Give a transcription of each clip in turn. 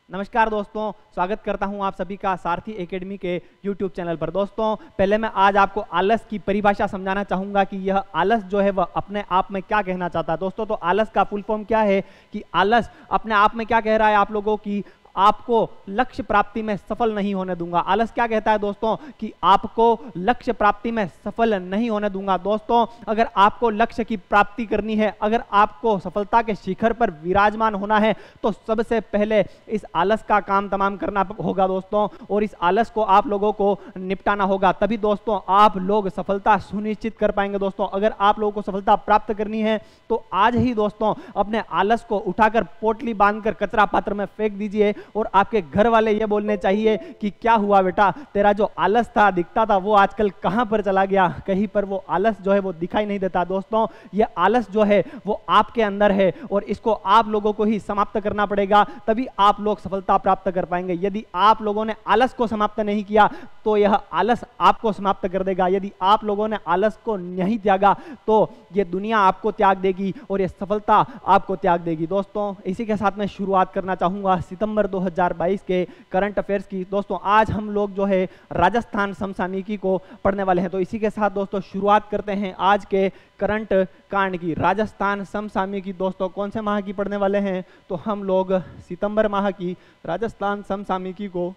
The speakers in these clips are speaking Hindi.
नमस्कार दोस्तों, स्वागत करता हूं आप सभी का सारथी एकेडमी के YouTube चैनल पर। दोस्तों, पहले मैं आज आपको आलस की परिभाषा समझाना चाहूंगा कि यह आलस जो है वह अपने आप में क्या कहना चाहता है। दोस्तों, तो आलस का फुल फॉर्म क्या है कि आलस अपने आप में क्या कह रहा है आप लोगों की आपको लक्ष्य प्राप्ति में सफल नहीं होने दूंगा। आलस क्या कहता है दोस्तों कि आपको लक्ष्य प्राप्ति में सफल नहीं होने दूंगा। दोस्तों, अगर आपको लक्ष्य की प्राप्ति करनी है, अगर आपको सफलता के शिखर पर विराजमान होना है, तो सबसे पहले इस आलस का काम तमाम करना होगा दोस्तों, और इस आलस को आप लोगों को निपटाना होगा। तभी दोस्तों आप लोग सफलता सुनिश्चित कर पाएंगे। दोस्तों, अगर आप लोगों को सफलता प्राप्त करनी है तो आज ही दोस्तों अपने आलस को उठाकर पोटली बांधकर कचरा पात्र में फेंक दीजिए, और आपके घर वाले ये बोलने चाहिए कि क्या हुआ बेटा, तेरा जो आलस था दिखता था वो आजकल कहां पर चला गया, कहीं पर वो आलस जो है वो दिखाई नहीं देता। दोस्तों, ये आलस जो है वो आपके अंदर है और इसको आप लोगों को ही समाप्त करना पड़ेगा, तभी आप लोग सफलता प्राप्त कर पाएंगे। यदि आप लोगों ने आलस को समाप्त नहीं किया तो यह आलस आपको समाप्त कर देगा। यदि आप लोगों ने आलस को नहीं त्यागा तो ये दुनिया आपको त्याग देगी और ये सफलता आपको त्याग देगी। दोस्तों, इसी के साथ मैं शुरुआत करना चाहूंगा सितंबर 2022 के करंट अफेयर्स की। दोस्तों, आज हम लोग जो है राजस्थान समसामयिकी को पढ़ने वाले हैं, तो इसी के साथ दोस्तों शुरुआत करते हैं आज के करंट कांड की। राजस्थान समसामयिकी दोस्तों कौन से माह की पढ़ने वाले हैं, तो हम लोग सितंबर माह की राजस्थान समसामयिकी को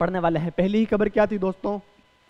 पढ़ने वाले हैं। पहली ही खबर क्या थी दोस्तों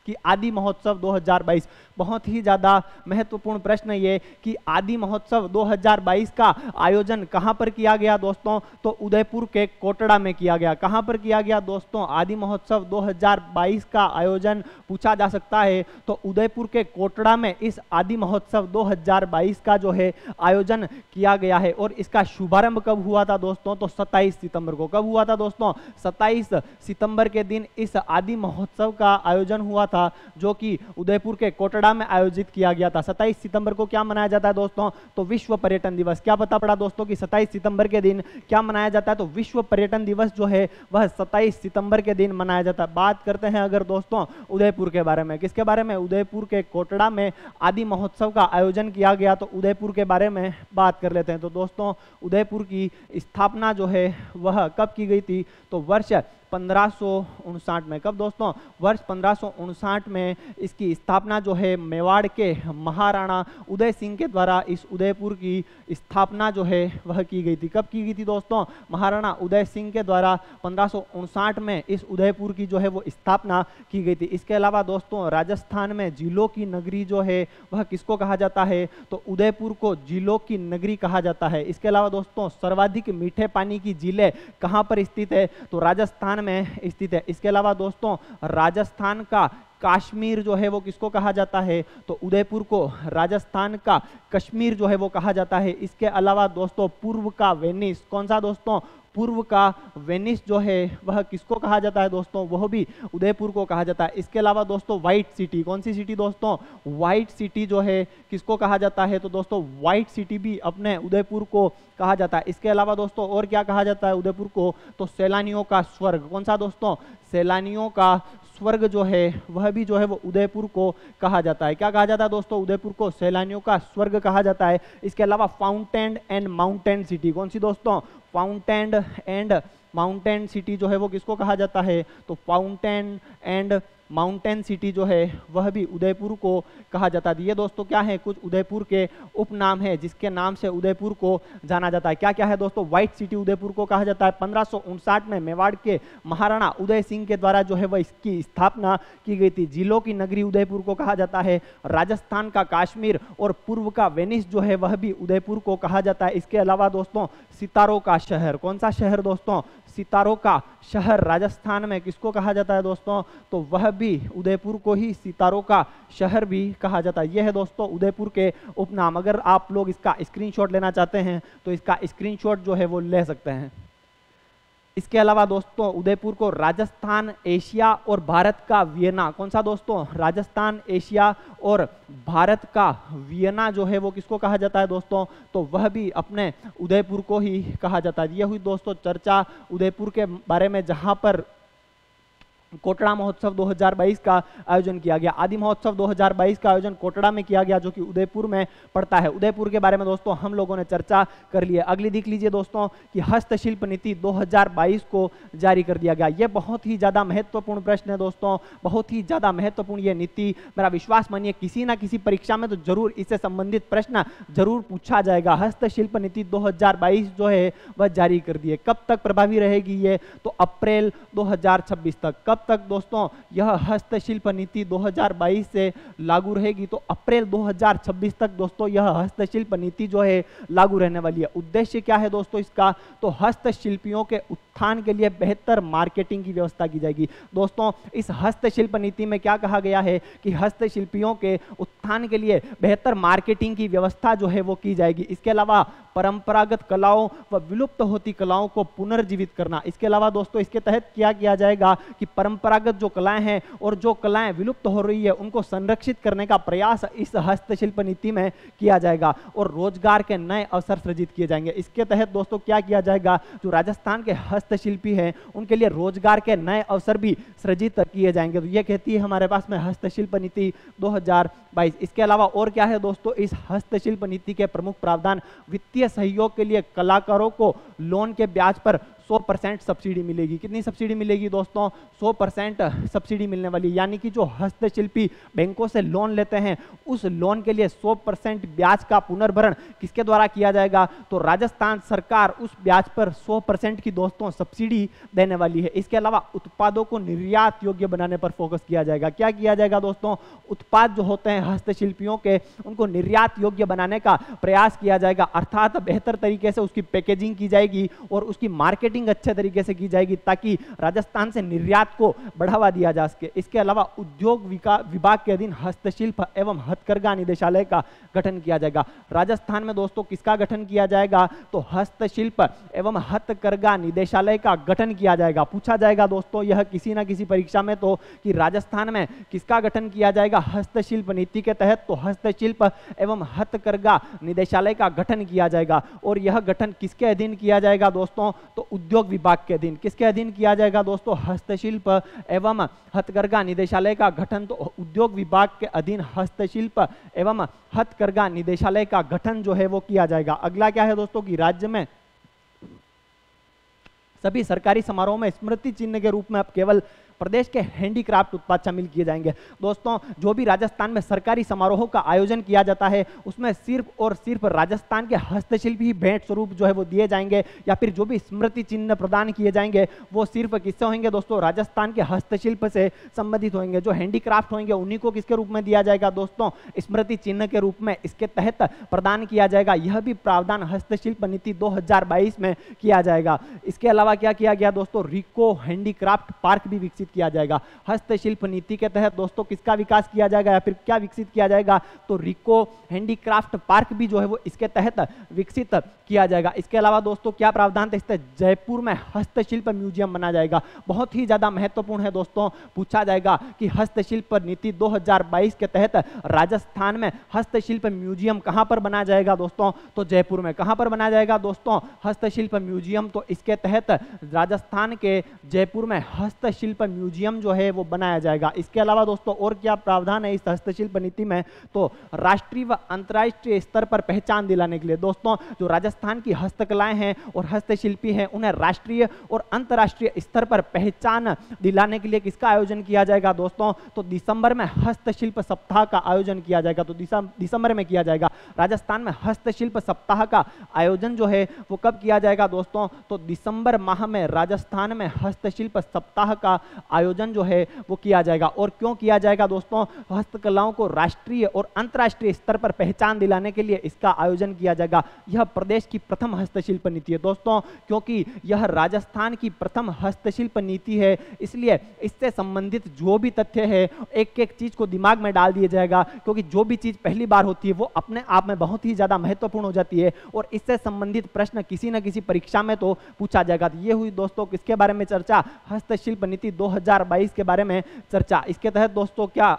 कि आदि महोत्सव 2022। बहुत ही ज्यादा महत्वपूर्ण प्रश्न ये कि आदि महोत्सव 2022 का आयोजन कहां पर किया गया दोस्तों, तो उदयपुर के कोटड़ा में किया गया। कहां पर किया गया दोस्तों, आदि महोत्सव 2022 का आयोजन पूछा जा सकता है तो उदयपुर के कोटड़ा में इस आदि महोत्सव 2022 का जो है आयोजन किया गया है। और इसका शुभारंभ कब हुआ था दोस्तों, तो 27 सितंबर को। कब हुआ था दोस्तों, 27 सितंबर के दिन इस आदि महोत्सव का आयोजन हुआ था, जो कि उदयपुर के कोटड़ा में आयोजित किया गया था। 27 सितंबर को क्या मनाया जाता है दोस्तों, तो विश्व पर्यटन दिवस। क्या पता पड़ा दोस्तों कि 27 सितंबर के दिन क्या मनाया जाता है, तो विश्व पर्यटन दिवस जो है वह 27 सितंबर के दिन मनाया जाता है। बात करते हैं अगर दोस्तों उदयपुर के बारे में। किसके बारे में, उदयपुर के कोटड़ा में आदि महोत्सव का आयोजन किया गया, तो उदयपुर के बारे में बात कर लेते हैं। तो दोस्तों, उदयपुर की स्थापना जो है वह कब की गई थी, तो वर्ष 1559 में। कब दोस्तों, वर्ष 1559 में इसकी स्थापना जो है मेवाड़ के महाराणा उदय सिंह के द्वारा इस उदयपुर की स्थापना जो है वह की गई थी। कब की गई थी दोस्तों, महाराणा उदय सिंह के द्वारा 1559 में इस उदयपुर की जो है वो स्थापना की गई थी। इसके अलावा दोस्तों राजस्थान में झीलों की नगरी जो है वह किसको कहा जाता है, तो उदयपुर को झीलों की नगरी कहा जाता है। इसके अलावा दोस्तों सर्वाधिक मीठे पानी की झीलें कहां पर स्थित है, तो राजस्थान में स्थित है। इसके अलावा दोस्तों राजस्थान का कश्मीर जो है वो किसको कहा जाता है, तो उदयपुर को राजस्थान का कश्मीर जो है वो कहा जाता है। इसके अलावा दोस्तों पूर्व का वेनिस, कौन सा दोस्तों, पूर्व का वेनिस जो है वह किसको कहा जाता है दोस्तों, वह भी उदयपुर को कहा जाता है। इसके अलावा दोस्तों व्हाइट सिटी, कौन सी सिटी दोस्तों, व्हाइट सिटी जो है किसको कहा जाता है, तो दोस्तों व्हाइट सिटी भी अपने उदयपुर को कहा जाता है। इसके अलावा दोस्तों और क्या कहा जाता है उदयपुर को, तो सैलानियों का स्वर्ग। कौन सा दोस्तों, सैलानियों का स्वर्ग जो है वह भी जो है वो उदयपुर को कहा जाता है। क्या कहा जाता है दोस्तों, उदयपुर को सैलानियों का स्वर्ग कहा जाता है। इसके अलावा फाउंटेन एंड माउंटेन सिटी, कौन सी दोस्तों, फाउंटेन एंड माउंटेन सिटी जो है वो किसको कहा जाता है, तो फाउंटेन एंड माउंटेन सिटी जो है वह भी उदयपुर को कहा जाता है। ये दोस्तों क्या है, कुछ उदयपुर के उपनाम है जिसके नाम से उदयपुर को जाना जाता है। क्या क्या है दोस्तों, व्हाइट सिटी उदयपुर को कहा जाता है। 1559 में मेवाड़ के महाराणा उदय सिंह के द्वारा जो है वह इसकी स्थापना की गई थी। झीलों की नगरी उदयपुर को कहा जाता है। राजस्थान का कश्मीर और पूर्व का वेनिस जो है वह भी उदयपुर को कहा जाता है। इसके अलावा दोस्तों सितारों का शहर, कौन सा शहर दोस्तों, सितारों का शहर राजस्थान में किसको कहा जाता है दोस्तों, तो वह भी उदयपुर को ही सितारों का शहर भी कहा जाता है। यह है दोस्तों उदयपुर के उपनाम। अगर आप लोग इसका स्क्रीनशॉट लेना चाहते हैं तो इसका स्क्रीनशॉट जो है वो ले सकते हैं। इसके अलावा दोस्तों उदयपुर को राजस्थान, एशिया और भारत का वियना, कौन सा दोस्तों, राजस्थान, एशिया और भारत का वियना जो है वो किसको कहा जाता है दोस्तों, तो वह भी अपने उदयपुर को ही कहा जाता है। ये हुई दोस्तों चर्चा उदयपुर के बारे में, जहां पर कोटड़ा महोत्सव 2022 का आयोजन किया गया। आदि महोत्सव 2022 का आयोजन कोटड़ा में किया गया, जो कि उदयपुर में पड़ता है। उदयपुर के बारे में दोस्तों हम लोगों ने चर्चा कर ली है। अगली देख लीजिए दोस्तों कि हस्तशिल्प नीति 2022 को जारी कर दिया गया। यह बहुत ही ज़्यादा महत्वपूर्ण प्रश्न है दोस्तों, बहुत ही ज़्यादा महत्वपूर्ण ये नीति। मेरा विश्वास मानिए किसी ना किसी परीक्षा में तो जरूर इससे संबंधित प्रश्न जरूर पूछा जाएगा। हस्तशिल्प नीति 2022 जो है वह जारी कर दी है। कब तक प्रभावी रहेगी ये? तो अप्रैल 2026 तक। कब तक दोस्तों यह हस्तशिल्प नीति 2022 से लागू रहेगी? तो अप्रैल 2026 तक दोस्तों यह हस्तशिल्प नीति जो है लागू रहने वाली है। उद्देश्य क्या है दोस्तों इसका? तो हस्तशिल्पियों के उत्थान के लिए बेहतर मार्केटिंग की व्यवस्था की जाएगी। दोस्तों इस हस्तशिल्प नीति में क्या कहा गया है कि हस्तशिल्पियों के उत्थान के लिए बेहतर मार्केटिंग की व्यवस्था जो है वो की जाएगी। इसके अलावा परंपरागत कलाओं व विलुप्त होती कलाओं को पुनर्जीवित करना। इसके अलावा दोस्तों इसके तहत क्या किया जाएगा कि परंपरागत जो कलाएं हैं और जो कलाएं विलुप्त हो रही है उनको संरक्षित करने का प्रयास इस हस्तशिल्प नीति में किया जाएगा और रोजगार के नए अवसर सृजित किए जाएंगे। इसके तहत दोस्तों क्या किया जाएगा? जो राजस्थान के हस्तशिल्पी हैं उनके लिए रोजगार के नए अवसर भी सृजित किए जाएंगे। तो ये कहती है हमारे पास में हस्तशिल्प नीति 2022। इसके अलावा और क्या है दोस्तों? इस हस्तशिल्प नीति के प्रमुख प्रावधान वित्तीय सहयोग के लिए कलाकारों को लोन के ब्याज पर 100% सब्सिडी मिलेगी। कितनी सब्सिडी मिलेगी दोस्तों? 100% सब्सिडी मिलने वाली। यानी कि जो हस्तशिल्पी बैंकों से लोन लेते हैं उस लोन के लिए 100% ब्याज का पुनर्भरण किसके द्वारा किया जाएगा? तो राजस्थान सरकार उस ब्याज पर 100% की दोस्तों सब्सिडी देने वाली है। इसके अलावा उत्पादों को निर्यात योग्य बनाने पर फोकस किया जाएगा। क्या किया जाएगा दोस्तों? उत्पाद जो होते हैं हस्तशिल्पियों के उनको निर्यात योग्य बनाने का प्रयास किया जाएगा, अर्थात बेहतर तरीके से उसकी पैकेजिंग की जाएगी और उसकी मार्केटिंग अच्छे तरीके से की जाएगी ताकि राजस्थान से निर्यात को बढ़ावा दिया जा सके। इसके अलावा उद्योग विभाग के अधीन हस्तशिल्प एवं हथकरघा निदेशालय का गठन किया जाएगा। राजस्थान में दोस्तों किसका गठन किया जाएगा? तो हस्तशिल्प एवं हथकरघा निदेशालय का गठन किया जाएगा। पूछा जाएगा दोस्तों यह किसी ना किसी परीक्षा में तो कि राजस्थान में किसका गठन किया जाएगा हस्तशिल्प नीति के तहत? तो हस्तशिल्प एवं हथकरघा निदेशालय का गठन किया जाएगा। और यह गठन किसके अधीन किया जाएगा दोस्तों? तो उद्योग विभाग के अधीन। किसके अधीन किया जाएगा दोस्तों? हस्तशिल्प एवं हथकरघा निदेशालय का गठन तो उद्योग विभाग के अधीन हस्तशिल्प एवं हथकरघा निदेशालय का गठन जो है वो किया जाएगा। अगला क्या है दोस्तों कि राज्य में सभी सरकारी समारोह में स्मृति चिन्ह के रूप में अब केवल प्रदेश के हैंडीक्राफ्ट उत्पाद शामिल किए जाएंगे। दोस्तों जो भी राजस्थान में सरकारी समारोहों का आयोजन किया जाता है उसमें सिर्फ और सिर्फ राजस्थान के हस्तशिल्प ही भेंट स्वरूप जो है वो दिए जाएंगे, या फिर जो भी स्मृति चिन्ह प्रदान किए जाएंगे वो सिर्फ किससे होंगे दोस्तों? राजस्थान के हस्तशिल्प से संबंधित होंगे। जो हैंडीक्राफ्ट होंगे उन्हीं को किसके रूप में दिया जाएगा दोस्तों? स्मृति चिन्ह के रूप में इसके तहत प्रदान किया जाएगा। यह भी प्रावधान हस्तशिल्प नीति 2022 में किया जाएगा। इसके अलावा क्या किया गया दोस्तों? रिको हैंडीक्राफ्ट पार्क भी विकसित किया जाएगा। हस्तशिल्प नीति के तहत दोस्तों किसका विकास किया जाएगा या फिर क्या विकसित किया जाएगा? तो रिको हैंडीक्राफ्ट पार्क भी जो है वो इसके तहत विकसित किया जाएगा। इसके अलावा दोस्तों क्या प्रावधान था? इस तहत जयपुर में हस्तशिल्प म्यूजियम बना जाएगा। बहुत ही ज्यादा महत्वपूर्ण है दोस्तों। पूछा जाएगा कि हस्तशिल्प नीति 2022 के तहत राजस्थान में हस्तशिल्प म्यूजियम कहां पर बनाया जाएगा दोस्तों? तो जयपुर में। कहां पर बनाया जाएगा दोस्तों हस्तशिल्प म्यूजियम? तो इसके तहत राजस्थान के जयपुर में हस्तशिल्प म्यूजियम जो है वो बनाया जाएगा। इसके अलावा दोस्तों और क्या प्रावधान है इस हस्तशिल्प नीति में? तो राष्ट्रीय व अंतर्राष्ट्रीय स्तर पर पहचान दिलाने के लिए दोस्तों जो राजस्थान की हस्तकलाएं हैं और हस्तशिल्पी हैं उन्हें राष्ट्रीय और अंतर्राष्ट्रीय स्तर पर पहचान दिलाने के लिए किसका आयोजन किया जाएगा दोस्तों? तो दिसंबर में हस्तशिल्प सप्ताह का आयोजन किया जाएगा। तो दिसंबर में किया जाएगा। राजस्थान में हस्तशिल्प सप्ताह का आयोजन जो है वो कब किया जाएगा दोस्तों? तो दिसंबर माह में राजस्थान में हस्तशिल्प सप्ताह का आयोजन जो है वो किया जाएगा। और क्यों किया जाएगा दोस्तों? हस्तकलाओं को राष्ट्रीय और अंतर्राष्ट्रीय स्तर पर पहचान दिलाने के लिए इसका आयोजन किया जाएगा। यह प्रदेश की प्रथम हस्तशिल्प नीति है दोस्तों, क्योंकि यह राजस्थान की प्रथम हस्तशिल्प नीति है, इसलिए इससे संबंधित जो भी तथ्य है एक एक चीज को दिमाग में डाल दिया जाएगा, क्योंकि जो भी चीज पहली बार होती है वो अपने आप में बहुत ही ज्यादा महत्वपूर्ण हो जाती है और इससे संबंधित प्रश्न किसी न किसी परीक्षा में तो पूछा जाएगा। तो ये हुई दोस्तों किसके बारे में चर्चा? हस्तशिल्प नीति 2022 के बारे में चर्चा। इसके तहत दोस्तों क्या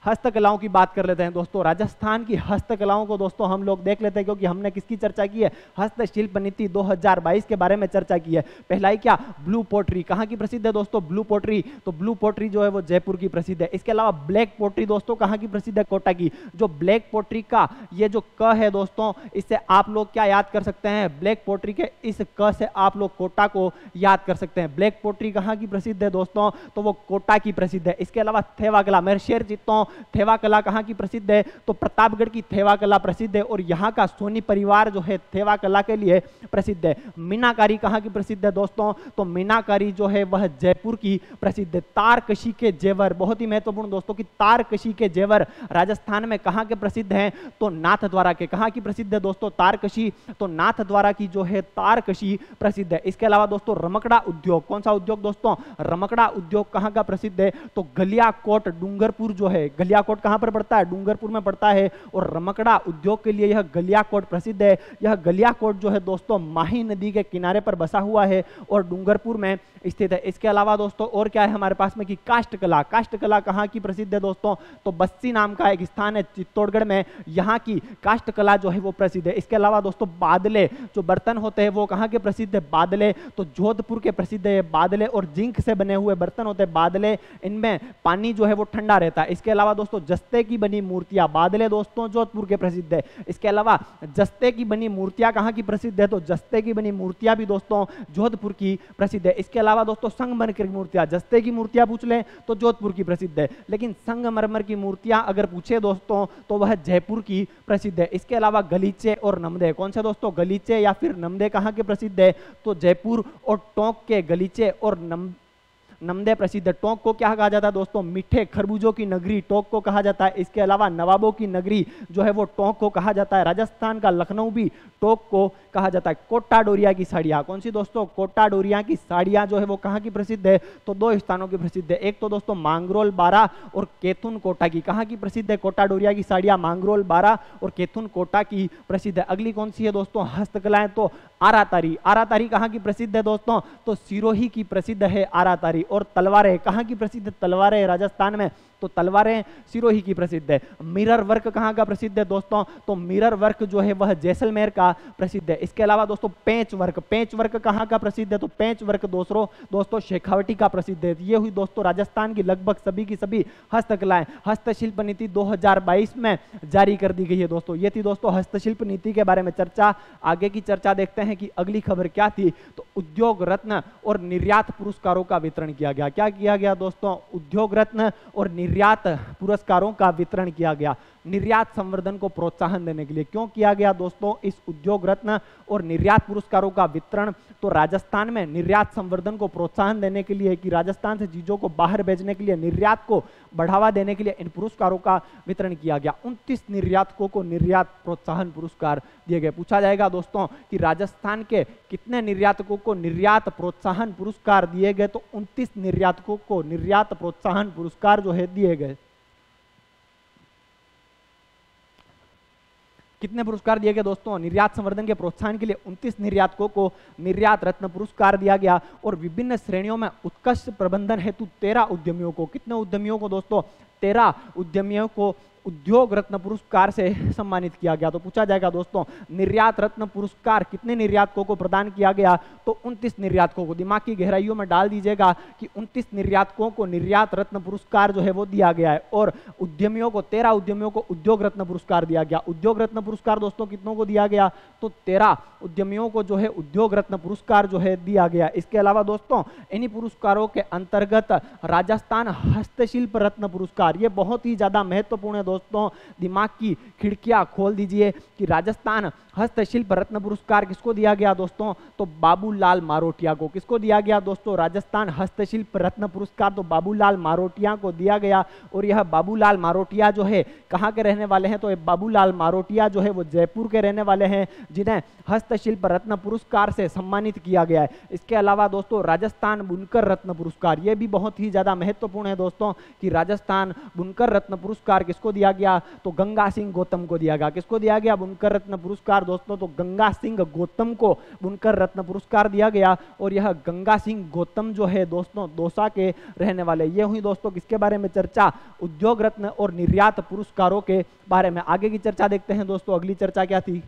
हस्तकलाओं की बात कर लेते हैं दोस्तों। राजस्थान की हस्तकलाओं को दोस्तों हम लोग देख लेते हैं, क्योंकि हमने किसकी चर्चा की है, हस्तशिल्प नीति 2022 के बारे में चर्चा की है। पहला ही क्या, ब्लू पोट्री कहाँ की प्रसिद्ध है दोस्तों, ब्लू पोट्री, तो ब्लू पोट्री जो है वो जयपुर की प्रसिद्ध है। इसके अलावा ब्लैक पोट्री दोस्तों कहाँ की प्रसिद्ध है, कोटा की। जो ब्लैक पोट्री का ये जो क है दोस्तों, इससे आप लोग क्या याद कर सकते हैं, ब्लैक पोट्री के इस क से आप लोग कोटा को याद कर सकते हैं। ब्लैक पोट्री कहाँ की प्रसिद्ध है दोस्तों, तो वो कोटा की प्रसिद्ध है। इसके अलावा थेवा कला, मैं शेयर जीतता हूँ, थेवा कला कहाँ की प्रसिद्ध है, तो प्रतापगढ़ की थेवा कला प्रसिद्ध है, और यहाँ का सोनी परिवार जो है थेवा कला के लिए प्रसिद्ध है। मीनाकारी कहाँ की प्रसिद्ध है दोस्तों, तो मीनाकारी जो है वह जयपुर की प्रसिद्ध है। तारकशी के जेवर, बहुत ही महत्वपूर्ण दोस्तों कि तारकशी के जेवर राजस्थान में कहाँ के प्रसिद्ध हैं, तो नाथद्वारा के। कहाँ की प्रसिद्ध है दोस्तों, तारकशी, तो नाथद्वारा की जो है तारकशी प्रसिद्ध है। इसके अलावा दोस्तों रमकड़ा उद्योग, कौन सा उद्योग दोस्तों, रमकड़ा उद्योग कहाँ का प्रसिद्ध है, तो गलियाकोट डूंगरपुर जो है, गलियाकोट कहाँ पर पड़ता है, डूंगरपुर में पड़ता है, और रमकड़ा उद्योग के लिए यह गलियाकोट प्रसिद्ध है। यह गलियाकोट जो है दोस्तों माही नदी के किनारे पर बसा हुआ है और डूंगरपुर में स्थित है। इसके अलावा दोस्तों और क्या है हमारे पास में कि काष्ठकला, काष्ठकला कहाँ की प्रसिद्ध है दोस्तों, तो बस्सी नाम का एक स्थान है चित्तौड़गढ़ में, यहाँ की काष्ठकला जो है वो प्रसिद्ध है। इसके अलावा दोस्तों बादले, जो बर्तन होते हैं वो कहाँ के प्रसिद्ध है, बादले, तो जोधपुर के प्रसिद्ध है बादले, और जिंक से बने हुए बर्तन होते हैं बादले, इनमें पानी जो है वो ठंडा रहता है। इसके अलावा दोस्तों जस्ते की बनी मूर्तियां, बादले दोस्तों जोधपुर के प्रसिद्ध है। इसके अलावा जस्ते की बनी मूर्तियां कहाँ की प्रसिद्ध है, तो जस्ते की बनी मूर्तियां भी दोस्तों जोधपुर की प्रसिद्ध है। इसके अलावा दोस्तों संगमरमर की मूर्तियां, जस्ते की मूर्तियां पूछ लें तो जोधपुर की प्रसिद्ध है, लेकिन संगमरमर की मूर्तियां अगर पूछे दोस्तों तो वह जयपुर की प्रसिद्ध है। इसके अलावा गलीचे और नमदे, कौन से दोस्तों, गलीचे या फिर नमदे कहाँ के प्रसिद्ध है, तो जयपुर और टोंक के गलीचे और नमदे प्रसिद्ध है। टोंक को क्या कहा जाता है दोस्तों, मीठे खरबूजों की नगरी टोंक को कहा जाता है। इसके अलावा नवाबों की नगरी जो है वो टोंक को कहा जाता है। राजस्थान का लखनऊ भी टोंक को कहा जाता है। कोटा डोरिया की साड़ियाँ, कौन सी दोस्तों, कोटा डोरिया की साड़ियाँ जो है वो कहाँ की प्रसिद्ध है, तो दो स्थानों की प्रसिद्ध है। एक तो दोस्तों मांगरोल बारा और केतुन कोटा की, कहाँ की प्रसिद्ध है कोटा डोरिया की साड़ियाँ, मांगरोल बारा और केतुन कोटा की प्रसिद्ध है। अगली कौन सी है दोस्तों, हस्तकलाएं, तो आरातारी, आरातारी कहाँ की प्रसिद्ध है दोस्तों, तो सिरोही की प्रसिद्ध है आरातारी। और तलवारें कहाँ की प्रसिद्ध, तलवारें राजस्थान में, तो तलवारें सिरोही की प्रसिद्ध है। मिरर वर्क कहाँ का प्रसिद्ध है दोस्तों, तो मिरर वर्क जो है वह जैसलमेर का प्रसिद्ध है। इसके अलावा दोस्तों पेंच वर्क, पेंच वर्क कहाँ का प्रसिद्ध है, तो पेंच वर्क दोस्तों शेखावटी का प्रसिद्ध है। ये हुई दोस्तों राजस्थान की लगभग सभी की सभी हस्तकलाएं। हस्तशिल्प नीति 2022 में जारी कर दी गई है दोस्तों। ये थी दोस्तों हस्तशिल्प नीति के बारे में चर्चा। आगे की चर्चा देखते हैं कि अगली खबर क्या थी, तो उद्योग रत्न और निर्यात पुरस्कारों का वितरण किया गया। क्या किया गया दोस्तों, उद्योग रत्न और निर्यात पुरस्कारों का वितरण किया गया। निर्यात संवर्धन को प्रोत्साहन देने के लिए क्यों किया गया दोस्तों इस उद्योग रत्न और निर्यात पुरस्कारों का वितरण, तो राजस्थान में निर्यात संवर्धन को प्रोत्साहन देने के लिए, कि राजस्थान से चीजों को बाहर भेजने के लिए, निर्यात को बढ़ावा देने के लिए इन पुरस्कारों का वितरण किया गया। 29 निर्यातकों को निर्यात प्रोत्साहन पुरस्कार दिए गए। पूछा जाएगा दोस्तों कि राजस्थान के कितने निर्यातकों को निर्यात प्रोत्साहन पुरस्कार दिए गए, तो 29 निर्यातकों को निर्यात प्रोत्साहन पुरस्कार जो है दिए गए। कितने पुरस्कार दिए गए दोस्तों, निर्यात संवर्धन के प्रोत्साहन के लिए 29 निर्यातकों को निर्यात रत्न पुरस्कार दिया गया। और विभिन्न श्रेणियों में उत्कृष्ट प्रबंधन हेतु 13 उद्यमियों को, कितने उद्यमियों को दोस्तों, 13 उद्यमियों को उद्योग रत्न पुरस्कार से सम्मानित किया गया। तो पूछा जाएगा दोस्तों निर्यात रत्न पुरस्कार कितने निर्यातकों को प्रदान किया गया, तो 29 निर्यातकों को। दिमाग की गहराइयों में डाल दीजिएगा कि 29 निर्यातकों को निर्यात रत्न पुरस्कार जो है वो दिया गया है। और उद्यमियों को, 13 उद्यमियों को उद्योग रत्न पुरस्कार दिया गया। उद्योग रत्न पुरस्कार दोस्तों कितनों को दिया गया, तो 13 उद्यमियों को जो है उद्योग रत्न पुरस्कार जो है दिया गया। इसके अलावा दोस्तों इन्हीं पुरस्कारों के अंतर्गत राजस्थान हस्तशिल्प रत्न पुरस्कार, ये बहुत ही ज्यादा महत्वपूर्ण है दोस्तों। दिमाग की खिड़कियां खोल दीजिए कि राजस्थान हस्तशिल्प रत्न पुरस्कार किसको दिया गया दोस्तों, तो बाबूलाल मारोटिया को। किसको दिया गया दोस्तों, राजस्थान हस्तशिल्प रत्न पुरस्कार तो बाबूलाल मारोटिया को दिया गया। और यह बाबूलाल मारोटिया जो है कहाँ के रहने वाले हैं, तो बाबूलाल मारोटिया जो है वो जयपुर के रहने वाले हैं, जिन्हें हस्तशिल्प रत्न पुरस्कार से सम्मानित किया गया है। इसके अलावा दोस्तों राजस्थान बुनकर रत्न पुरस्कार, ये भी बहुत ही ज्यादा महत्वपूर्ण है दोस्तों कि राजस्थान बुनकर रत्न पुरस्कार किसको दिया गया? तो गंगा सिंह गौतम को दिया गया। किसको दिया गया? बुनकर रत्न पुरस्कार दोस्तों। तो गंगा सिंह गौतम को बुनकर रत्न पुरस्कार दिया गया। और यह गंगा सिंह गौतम जो है दोस्तों दौसा के रहने वाले। ये हुई दोस्तों किसके बारे में चर्चा? उद्योग रत्न और निर्यात पुरस्कारों के बारे में। आगे की चर्चा देखते हैं दोस्तों। अगली चर्चा क्या थी?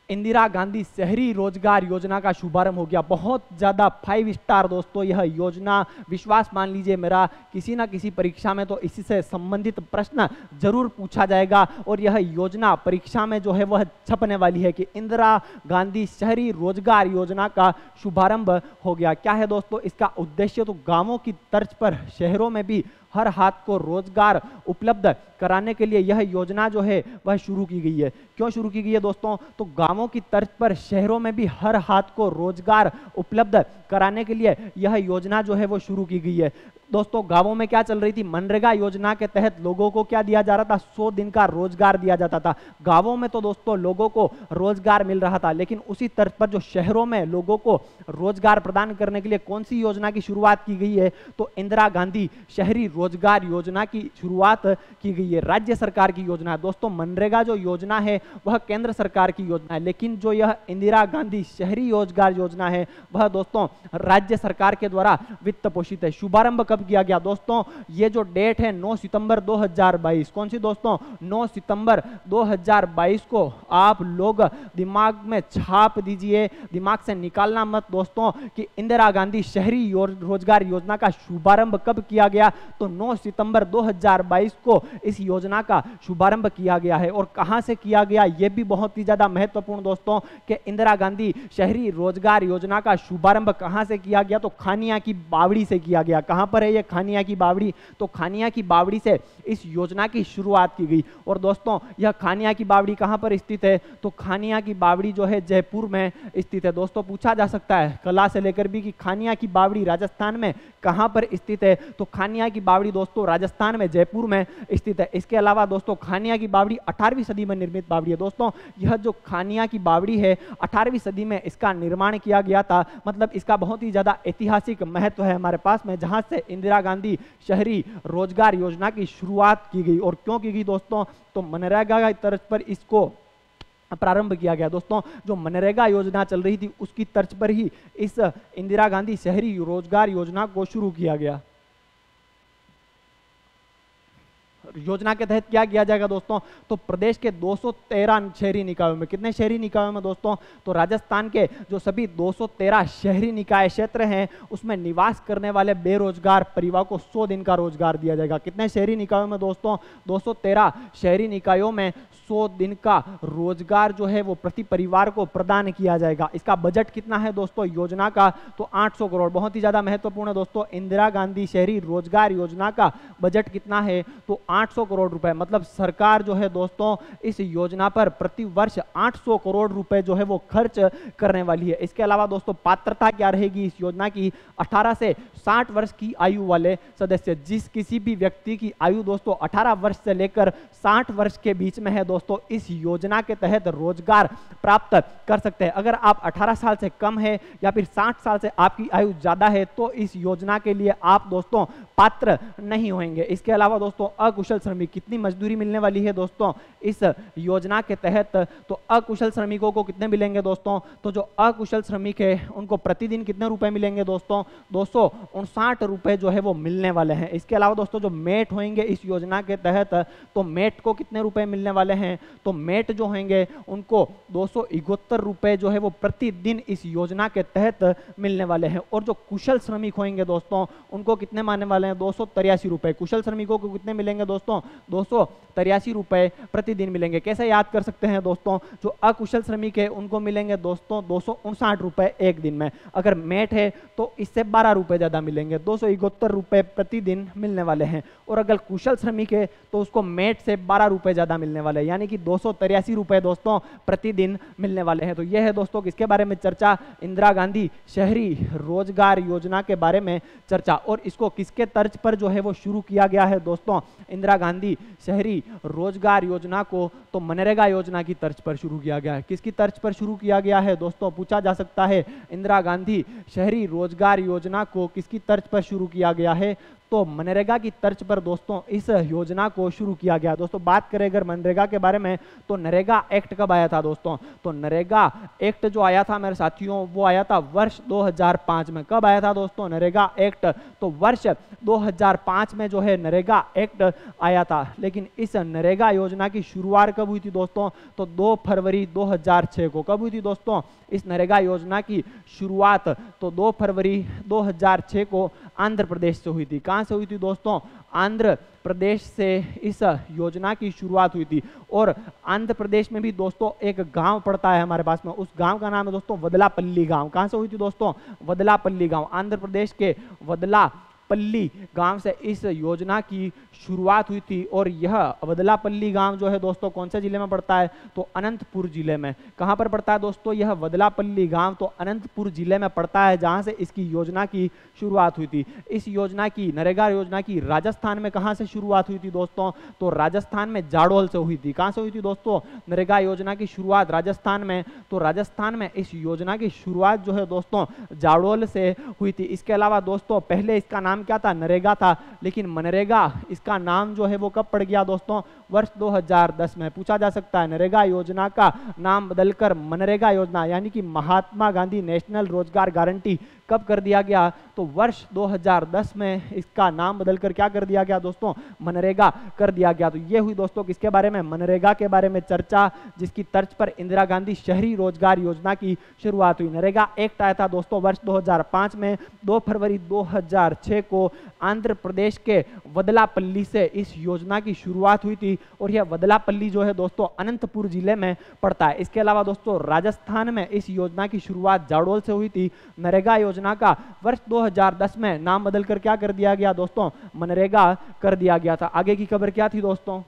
इंदिरा गांधी शहरी रोजगार योजना का शुभारंभ हो गया। बहुत ज्यादा 5 स्टार दोस्तों यह योजना। विश्वास मान लीजिए मेरा, किसी ना किसी परीक्षा में तो इसी से संबंधित प्रश्न जरूर पूछा जाएगा। और यह योजना परीक्षा में जो है वह छपने वाली है कि इंदिरा गांधी शहरी रोजगार योजना का शुभारंभ हो गया। क्या है दोस्तों इसका उद्देश्य? तो गांवों की तर्ज पर शहरों में भी हर हाथ को रोजगार उपलब्ध कराने के लिए यह योजना जो है वह शुरू की गई है। क्यों शुरू की गई है दोस्तों? तो गांवों की तर्ज पर शहरों में भी हर हाथ को रोजगार उपलब्ध कराने के लिए यह योजना जो है वो शुरू की गई है। दोस्तों गांवों में क्या चल रही थी? मनरेगा योजना के तहत लोगों को क्या दिया जा रहा था? 100 दिन का रोजगार दिया जाता था। गांवों में तो दोस्तों लोगों को रोजगार मिल रहा था, लेकिन उसी तर्ज पर जो शहरों में लोगों को रोजगार प्रदान करने के लिए कौन सी योजना की शुरुआत की गई है? तो इंदिरा गांधी शहरी रोजगार योजना की शुरुआत की गई है। राज्य सरकार की योजना है दोस्तों। मनरेगा जो योजना है वह केंद्र सरकार की योजना है, लेकिन जो यह इंदिरा गांधी शहरी रोजगार योजना है वह दोस्तों राज्य सरकार के द्वारा वित्त पोषित है। शुभारंभ कब किया गया दोस्तों? ये जो डेट है 9 सितंबर 2022। कौन सी दोस्तों? 9 सितंबर 2022 को आप लोग दिमाग में छाप दीजिए, दिमाग से निकालना मत दोस्तों कि इंदिरा गांधी शहरी रोजगार योजना का शुभारंभ कब किया गया। तो 9 सितंबर 2022 को इस योजना का शुभारंभ किया गया है। और कहां से किया गया यह भी बहुत ही ज्यादा महत्वपूर्ण दोस्तों कि इंदिरा गांधी शहरी रोजगार योजना का शुभारंभ कहां से किया गया? तो खानिया की बावड़ी से किया गया। कहां पर है ये खानिया की बावड़ी? तो खानिया की बावड़ी से इस योजना की शुरुआत की गई। और दोस्तों यह खानिया की बावड़ी कहां पर स्थित है? तो खानिया की बावड़ी जो है जयपुर में स्थित है। दोस्तों पूछा जा सकता है कला से लेकर भी कि खानिया की बावड़ी राजस्थान में कहां पर स्थित है? तो खानिया की बावड़ी दोस्तों राजस्थान में जयपुर में स्थित है। इसके अलावा दोस्तों खानिया की बावड़ी 18वीं सदी में निर्मित बावड़ी है। दोस्तों यह जो खानिया की बावड़ी है 18वीं सदी में इसका निर्माण किया गया था। मतलब इसका बहुत ही ज्यादा ऐतिहासिक महत्व है हमारे पास में, जहां से इंदिरा गांधी शहरी रोजगार योजना की शुरुआत की गई। और क्यों की गई दोस्तों? तो मनरेगा की तर्ज पर इसको प्रारंभ किया गया। दोस्तों जो मनरेगा योजना चल रही थी उसकी तर्ज पर ही इस इंदिरा गांधी शहरी रोजगार योजना को शुरू किया गया। योजना के तहत क्या किया जाएगा दोस्तों? तो प्रदेश के 213 शहरी निकायों में, कितने शहरी निकायों में दोस्तों? तो राजस्थान के जो सभी 213 शहरी निकाय क्षेत्र हैं उसमें निवास करने वाले बेरोजगार परिवार को 100 दिन का रोजगार दिया जाएगा। कितने शहरी निकायों में दोस्तों? 213 शहरी निकायों में 100 दिन का रोजगार जो है वो प्रति परिवार को प्रदान किया जाएगा। इसका बजट कितना है दोस्तों योजना का? तो 800 करोड़। बहुत ही ज्यादा महत्वपूर्ण है दोस्तों। इंदिरा गांधी शहरी रोजगार योजना का बजट कितना है? तो 800 करोड़ रुपए। मतलब सरकार जो है दोस्तों इस योजना पर प्रति वर्ष 800 करोड़ रुपए जो है वो खर्च करने वाली है। इसके अलावा दोस्तों पात्रता क्या रहेगी इस योजना की? 18 से 60 वर्ष की आयु वाले सदस्य, जिस किसी भी व्यक्ति की आयु दोस्तों 18 वर्ष से लेकर 60 वर्ष के बीच में है दोस्तों, इस योजना के तहत रोजगार प्राप्त कर सकते हैं। अगर आप 18 साल से कम है या फिर 60 साल से आपकी आयु ज्यादा है तो इस योजना के लिए आप दोस्तों पात्र नहीं होंगे। इसके अलावा दोस्तों अकुशल श्रमिक, कितनी मजदूरी मिलने वाली है दोस्तों इस योजना के तहत? तो अकुशल श्रमिकों को कितने मिलेंगे दोस्तों? तो जो अकुशल श्रमिक है उनको प्रतिदिन कितने रुपए मिलेंगे दोस्तों? 259 रुपए जो है वो मिलने वाले हैं। इसके अलावा दोस्तों जो मेट होंगे इस योजना के तहत, तो मेट को कितने रुपए मिलने वाले हैं? तो मेट जो होंगे उनको 271 रुपए जो है वो प्रतिदिन इस योजना के तहत मिलने वाले हैं। और जो कुशल श्रमिक होंगे दोस्तों उनको कितने मानने वाले हैं? 283 रुपए। कुशल श्रमिकों को कितने मिलेंगे दोस्तों? 283 रुपए प्रतिदिन मिलेंगे। कैसे याद कर सकते हैं दोस्तों? जो अकुशल श्रमिक है उनको मिलेंगे दोस्तों 259 रुपए एक दिन में। अगर मेट है तो इससे 12 रुपए ज्यादा मिलेंगे, 271 रुपए प्रतिदिन मिलने वाले हैं। और अगर कुशल श्रमिक है तो उसको मेट से 12 रुपए ज्यादा मिलने वाले हैं, यानी कि 283 रुपए दोस्तों प्रतिदिन मिलने वाले हैं। तो यह है दोस्तों किसके बारे में चर्चा? इंदिरा गांधी शहरी रोजगार योजना के बारे में चर्चा। और इसको किसके तर्ज पर जो है वो शुरू किया गया है दोस्तों इंदिरा गांधी शहरी रोजगार योजना को? तो मनरेगा योजना की तर्ज पर शुरू किया गया है। किसकी तर्ज पर शुरू किया गया है दोस्तों? पूछा जा सकता है इंदिरा गांधी शहरी रोजगार योजना को किसकी तर्ज पर शुरू किया गया है? दोस्तों मनरेगा की तर्ज पर दोस्तों इस योजना को शुरू किया गया। दोस्तों बात करें अगर मनरेगा के बारे में तो नरेगा एक्ट कब आया था दोस्तों? तो नरेगा एक्ट जो आया था मेरे साथियों वो आया था वर्ष 2005 में। कब आया था दोस्तों नरेगा एक्ट? तो वर्ष 2005 में जो है नरेगा एक्ट आया था। लेकिन इस नरेगा योजना की शुरुआत कब हुई थी दोस्तों? तो 2 फरवरी 2006 को। कब हुई थी दोस्तों इस नरेगा योजना की शुरुआत? तो 2 फरवरी 2006 को आंध्र प्रदेश से हुई थी। कहां से हुई थी दोस्तों? आंध्र प्रदेश से इस योजना की शुरुआत हुई थी। और आंध्र प्रदेश में भी दोस्तों एक गांव पड़ता है हमारे पास में, उस गांव का नाम है दोस्तों वदलापल्ली गांव। कहां से हुई थी दोस्तों? वदलापल्ली गांव। आंध्र प्रदेश के वदलापल्ली गांव से इस योजना की शुरुआत हुई थी। और यह वदलापल्ली गांव जो है दोस्तों कौन से जिले में पड़ता है? तो अनंतपुर जिले में। कहां पर पड़ता है दोस्तों यह वदलापल्ली गांव? तो अनंतपुर जिले में पड़ता है, जहां से इसकी योजना की शुरुआत हुई थी। इस योजना की नरेगा योजना की राजस्थान में कहां से शुरुआत हुई थी दोस्तों? तो राजस्थान में जाडौल से हुई थी। कहां से हुई थी दोस्तों नरेगा योजना की शुरुआत? राजस्थान में। तो राजस्थान में इस योजना की शुरुआत जो है दोस्तों जाडौल से हुई थी। इसके अलावा दोस्तों पहले इसका नाम क्या था? नरेगा था। लेकिन मनरेगा इसका नाम जो है वो कब पड़ गया दोस्तों? वर्ष 2010 में। पूछा जा सकता है नरेगा योजना का नाम बदलकर मनरेगा योजना यानी कि महात्मा गांधी नेशनल रोजगार गारंटी कब कर दिया गया? तो वर्ष 2010 में इसका नाम बदलकर क्या कर दिया गया दोस्तों? मनरेगा कर दिया गया। तो ये हुई दोस्तों किसके बारे में? मनरेगा के बारे में चर्चा, जिसकी तर्ज पर इंदिरा गांधी शहरी रोजगार योजना की शुरुआत हुई। नरेगा एक्ट आया था दोस्तों वर्ष 2005 में। 2 फरवरी 2006 को आंध्र प्रदेश के वदलापल्ली से इस योजना की शुरुआत हुई थी। और यह वदलापल्ली जो है दोस्तों अनंतपुर जिले में पड़ता है। इसके अलावा दोस्तों राजस्थान में इस योजना की शुरुआत जाडौल से हुई थी। नरेगा योजना का वर्ष 2010 में नाम बदलकर क्या कर दिया गया दोस्तों? मनरेगा कर दिया गया था। आगे की खबर क्या थी दोस्तों?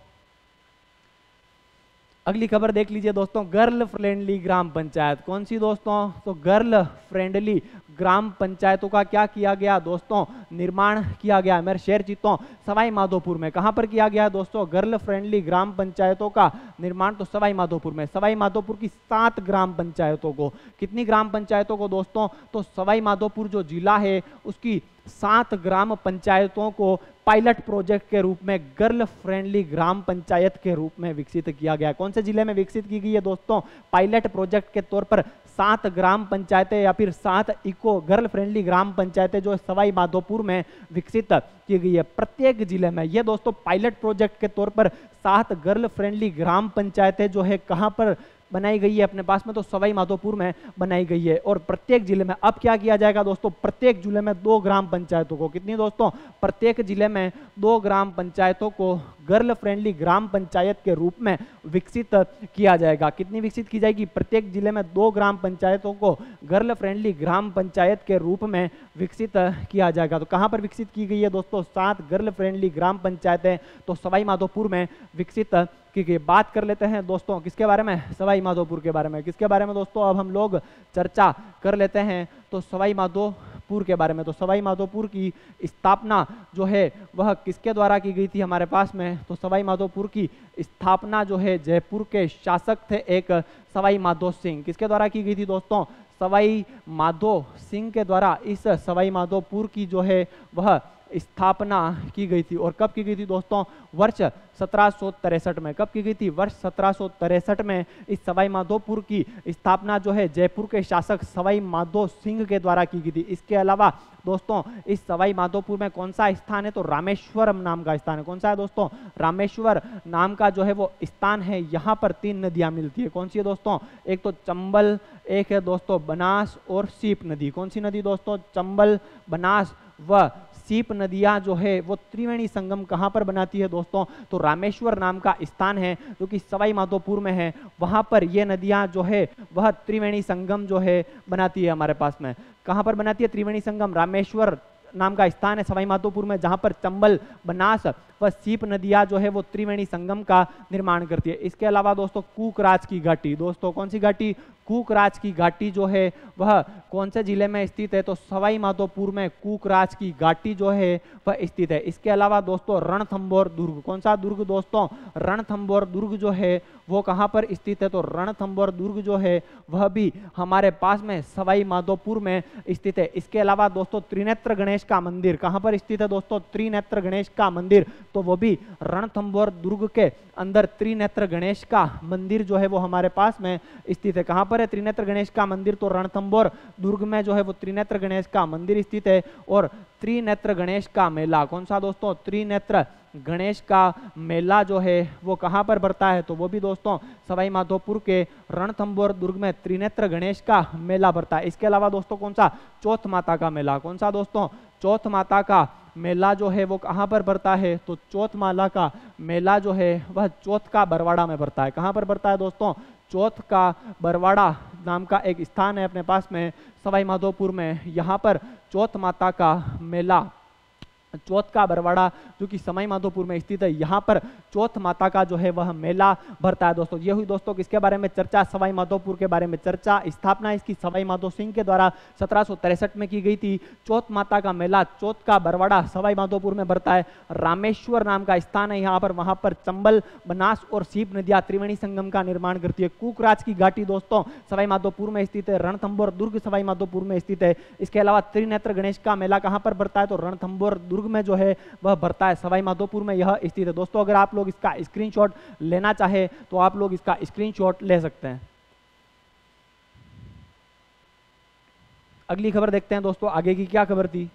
अगली खबर देख लीजिए दोस्तों, गर्ल फ्रेंडली ग्राम पंचायत। कौन सी दोस्तों? तो गर्ल फ्रेंडली ग्राम पंचायतों का क्या किया गया दोस्तों? निर्माण किया गया। मेरे शहर जीतो सवाई माधोपुर में। कहां पर किया गया दोस्तों गर्ल फ्रेंडली ग्राम पंचायतों का निर्माण? तो सवाई माधोपुर में। सवाई माधोपुर की 7 ग्राम पंचायतों को, कितनी ग्राम पंचायतों को दोस्तों? तो सवाई माधोपुर जो जिला है उसकी 7 ग्राम पंचायतों को पायलट प्रोजेक्ट के रूप में गर्ल फ्रेंडली ग्राम पंचायत के रूप में विकसित किया गया। कौन से जिले में विकसित की गई है दोस्तों? पायलट प्रोजेक्ट के तौर पर 7 ग्राम पंचायतें या फिर 7 इको गर्ल फ्रेंडली ग्राम पंचायतें जो सवाई माधोपुर में विकसित की गई है। प्रत्येक जिले में ये दोस्तों पायलट प्रोजेक्ट के तौर पर 7 गर्ल फ्रेंडली ग्राम पंचायतें जो है कहां पर बनाई गई है अपने पास में? तो सवाई माधोपुर में बनाई गई है। और प्रत्येक जिले में अब क्या किया जाएगा दोस्तों? प्रत्येक जिले में 2 ग्राम पंचायतों को, कितनी दोस्तों? प्रत्येक जिले में 2 ग्राम पंचायतों को गर्ल फ्रेंडली ग्राम पंचायत के रूप में विकसित किया जाएगा। कितनी विकसित की जाएगी? प्रत्येक जिले में 2 ग्राम पंचायतों को गर्ल फ्रेंडली ग्राम पंचायत के रूप में विकसित किया जाएगा। तो कहां पर विकसित की गई है दोस्तों 7 गर्ल फ्रेंडली ग्राम पंचायतें? तो सवाई माधोपुर में विकसित की गई। बात कर लेते हैं दोस्तों किसके बारे में? सवाई माधोपुर के बारे में। किसके बारे में दोस्तों अब हम लोग चर्चा कर लेते हैं? तो सवाई माधोपुर के बारे में। तो सवाई माधोपुर की स्थापना जो है वह किसके द्वारा की गई थी हमारे पास में? तो सवाई माधोपुर की स्थापना जो है जयपुर के शासक थे एक सवाई माधो सिंह। किसके द्वारा की गई थी दोस्तों? सवाई माधो सिंह के द्वारा इस सवाई माधोपुर की जो है वह स्थापना की गई थी। और कब की गई थी दोस्तों? वर्ष 1763 में। कब की गई थी? वर्ष 1763 में इस सवाई माधोपुर की स्थापना जो है जयपुर के शासक सवाई माधो सिंह के द्वारा की गई थी। इसके अलावा दोस्तों इस सवाई माधोपुर में कौन सा स्थान है? तो रामेश्वरम नाम का स्थान है। कौन सा है दोस्तों? रामेश्वर नाम का जो है वो स्थान है। यहाँ पर 3 नदियां मिलती है। कौन सी है दोस्तों? एक तो चंबल, एक है दोस्तों बनास और सीप नदी। कौन सी नदी दोस्तों? चंबल, बनास व सीप नदियां जो है वो त्रिवेणी संगम कहां पर बनाती है दोस्तों? तो रामेश्वर नाम का स्थान है जो कि सवाई माधोपुर में है। वहां पर ये नदियां जो है वह त्रिवेणी संगम जो है बनाती है हमारे पास में। कहां पर बनाती है त्रिवेणी संगम? रामेश्वर नाम का स्थान है सवाई माधोपुर में, जहां पर चंबल, बनास व सीप नदियां जो है वो त्रिवेणी संगम का निर्माण करती है। इसके अलावा दोस्तों कूकराज की घाटी। दोस्तों कौन सी घाटी? कुकराज की घाटी जो है वह कौन से जिले में स्थित है? तो सवाई माधोपुर में कुकराज की घाटी जो है वह स्थित है। इसके अलावा दोस्तों रणथंभौर दुर्ग, कौन सा दुर्ग दोस्तों? रणथंभौर दुर्ग जो है वो कहां पर स्थित है? तो रणथंभौर दुर्ग जो है वह भी हमारे पास में सवाई माधोपुर में स्थित है। इसके अलावा दोस्तों त्रिनेत्र गणेश का मंदिर कहां पर स्थित है दोस्तों? त्रिनेत्र गणेश का मंदिर, तो वो भी रणथंभौर दुर्ग के अंदर त्रिनेत्र गणेश का मंदिर जो है वो हमारे पास में स्थित है। कहां पर है त्रिनेत्र गणेश का मंदिर? तो रणथंभौर दुर्ग में जो है वो त्रिनेत्र गणेश का मंदिर स्थित है। और त्रिनेत्र गणेश का मेला, कौन सा दोस्तों? त्रिनेत्र गणेश का मेला जो है वो कहां पर बढ़ता है? तो वो भी दोस्तों सवाई माधोपुर के रणथंभौर दुर्ग में त्रिनेत्र गणेश का मेला बढ़ता है। इसके अलावा दोस्तों कौन सा? चौथ माता का मेला, कौन सा दोस्तों? चौथ माता का मेला जो है वो कहां पर बढ़ता है? तो चौथ माला का मेला जो है वह चौथ का बरवाड़ा में बढ़ता है। कहां पर बढ़ता है दोस्तों? चौथ का बरवाड़ा नाम का एक स्थान है अपने पास में सवाई माधोपुर में। यहाँ पर चौथ माता का मेला, चौथ का बरवाड़ा जो कि सवाई माधोपुर में स्थित है, यहाँ पर चौथ माता का जो है वह मेला भरता है दोस्तों। ये हुई दोस्तों किसके बारे में चर्चा? सवाई माधोपुर के बारे में चर्चा। स्थापना इसकी सवाई माधो सिंह के द्वारा 1763 में की गई थी। चौथ माता का मेला, चौथ का बरवाड़ा सवाई माधोपुर में भरता है। रामेश्वर नाम का स्थान है यहाँ पर, वहां पर चंबल, बनास और सीप नदियां त्रिवेणी संगम का निर्माण करती है। कुकराज की घाटी दोस्तों सवाई माधोपुर में स्थित है। रणथंभौर दुर्ग सवाई माधोपुर में स्थित है। इसके अलावा त्रिनेत्र गणेश का मेला कहां पर भरता है? तो रणथंभौर दुर्ग में जो है वह भरता है, सवाई माधोपुर में यह स्थित है। दोस्तों अगर आप लोग इसका स्क्रीनशॉट लेना चाहे तो आप लोग इसका स्क्रीनशॉट ले सकते हैं। अगली खबर देखते हैं दोस्तों, आगे की क्या खबर थी।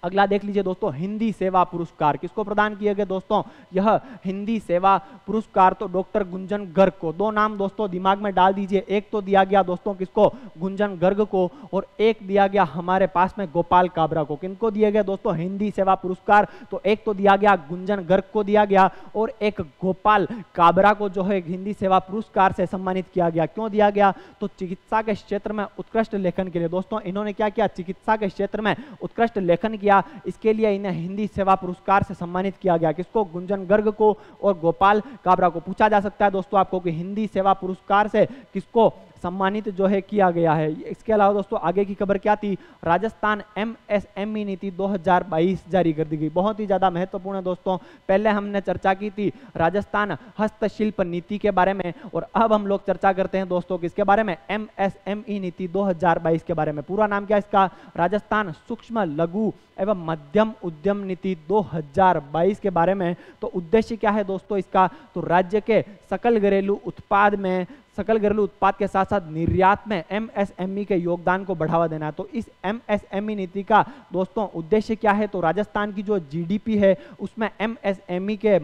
अगला देख लीजिए दोस्तों, हिंदी सेवा पुरस्कार किसको प्रदान किए गए दोस्तों? यह हिंदी सेवा पुरस्कार तो डॉक्टर गुंजन गर्ग को। दो नाम दोस्तों दिमाग में डाल दीजिए, एक तो दिया गया दोस्तों किसको? गुंजन गर्ग को, और एक दिया गया हमारे पास में गोपाल काबरा को। किनको दिए गए दोस्तों हिंदी सेवा पुरस्कार? तो एक तो दिया गया गुंजन गर्ग को दिया गया, और एक गोपाल काबरा को जो है हिंदी सेवा पुरस्कार से सम्मानित किया गया। क्यों दिया गया? तो चिकित्सा के क्षेत्र में उत्कृष्ट लेखन के लिए। दोस्तों इन्होंने क्या किया? चिकित्सा के क्षेत्र में उत्कृष्ट लेखन किया, इसके लिए इन्हें हिंदी सेवा पुरस्कार से सम्मानित किया गया। किसको? गुंजन गर्ग को और गोपाल काबरा को। पूछा जा सकता है दोस्तों आपको कि हिंदी सेवा पुरस्कार से किसको सम्मानित जो है किया गया है। इसके अलावा दोस्तों आगे की खबर क्या थी? राजस्थान एमएसएमई नीति 2022 जारी कर दी गई। बहुत ही ज्यादा महत्वपूर्ण है दोस्तों। पहले हमने चर्चा की थी राजस्थान हस्तशिल्प नीति के बारे में, और अब हम लोग चर्चा करते हैं दोस्तों किसके बारे में? एमएसएमई नीति 2022 के बारे में। पूरा नाम क्या है इसका? राजस्थान सूक्ष्म लघु एवं मध्यम उद्यम नीति 2022 के बारे में। तो उद्देश्य क्या है दोस्तों इसका? तो राज्य के सकल घरेलू उत्पाद के साथ साथ निर्यात में एमएसएमई के योगदान को बढ़ावा देना है। तो इस एमएसएमई नीति का दोस्तों उद्देश्य क्या है? तो राजस्थान की जो जीडीपी है उसमें एमएसएमई के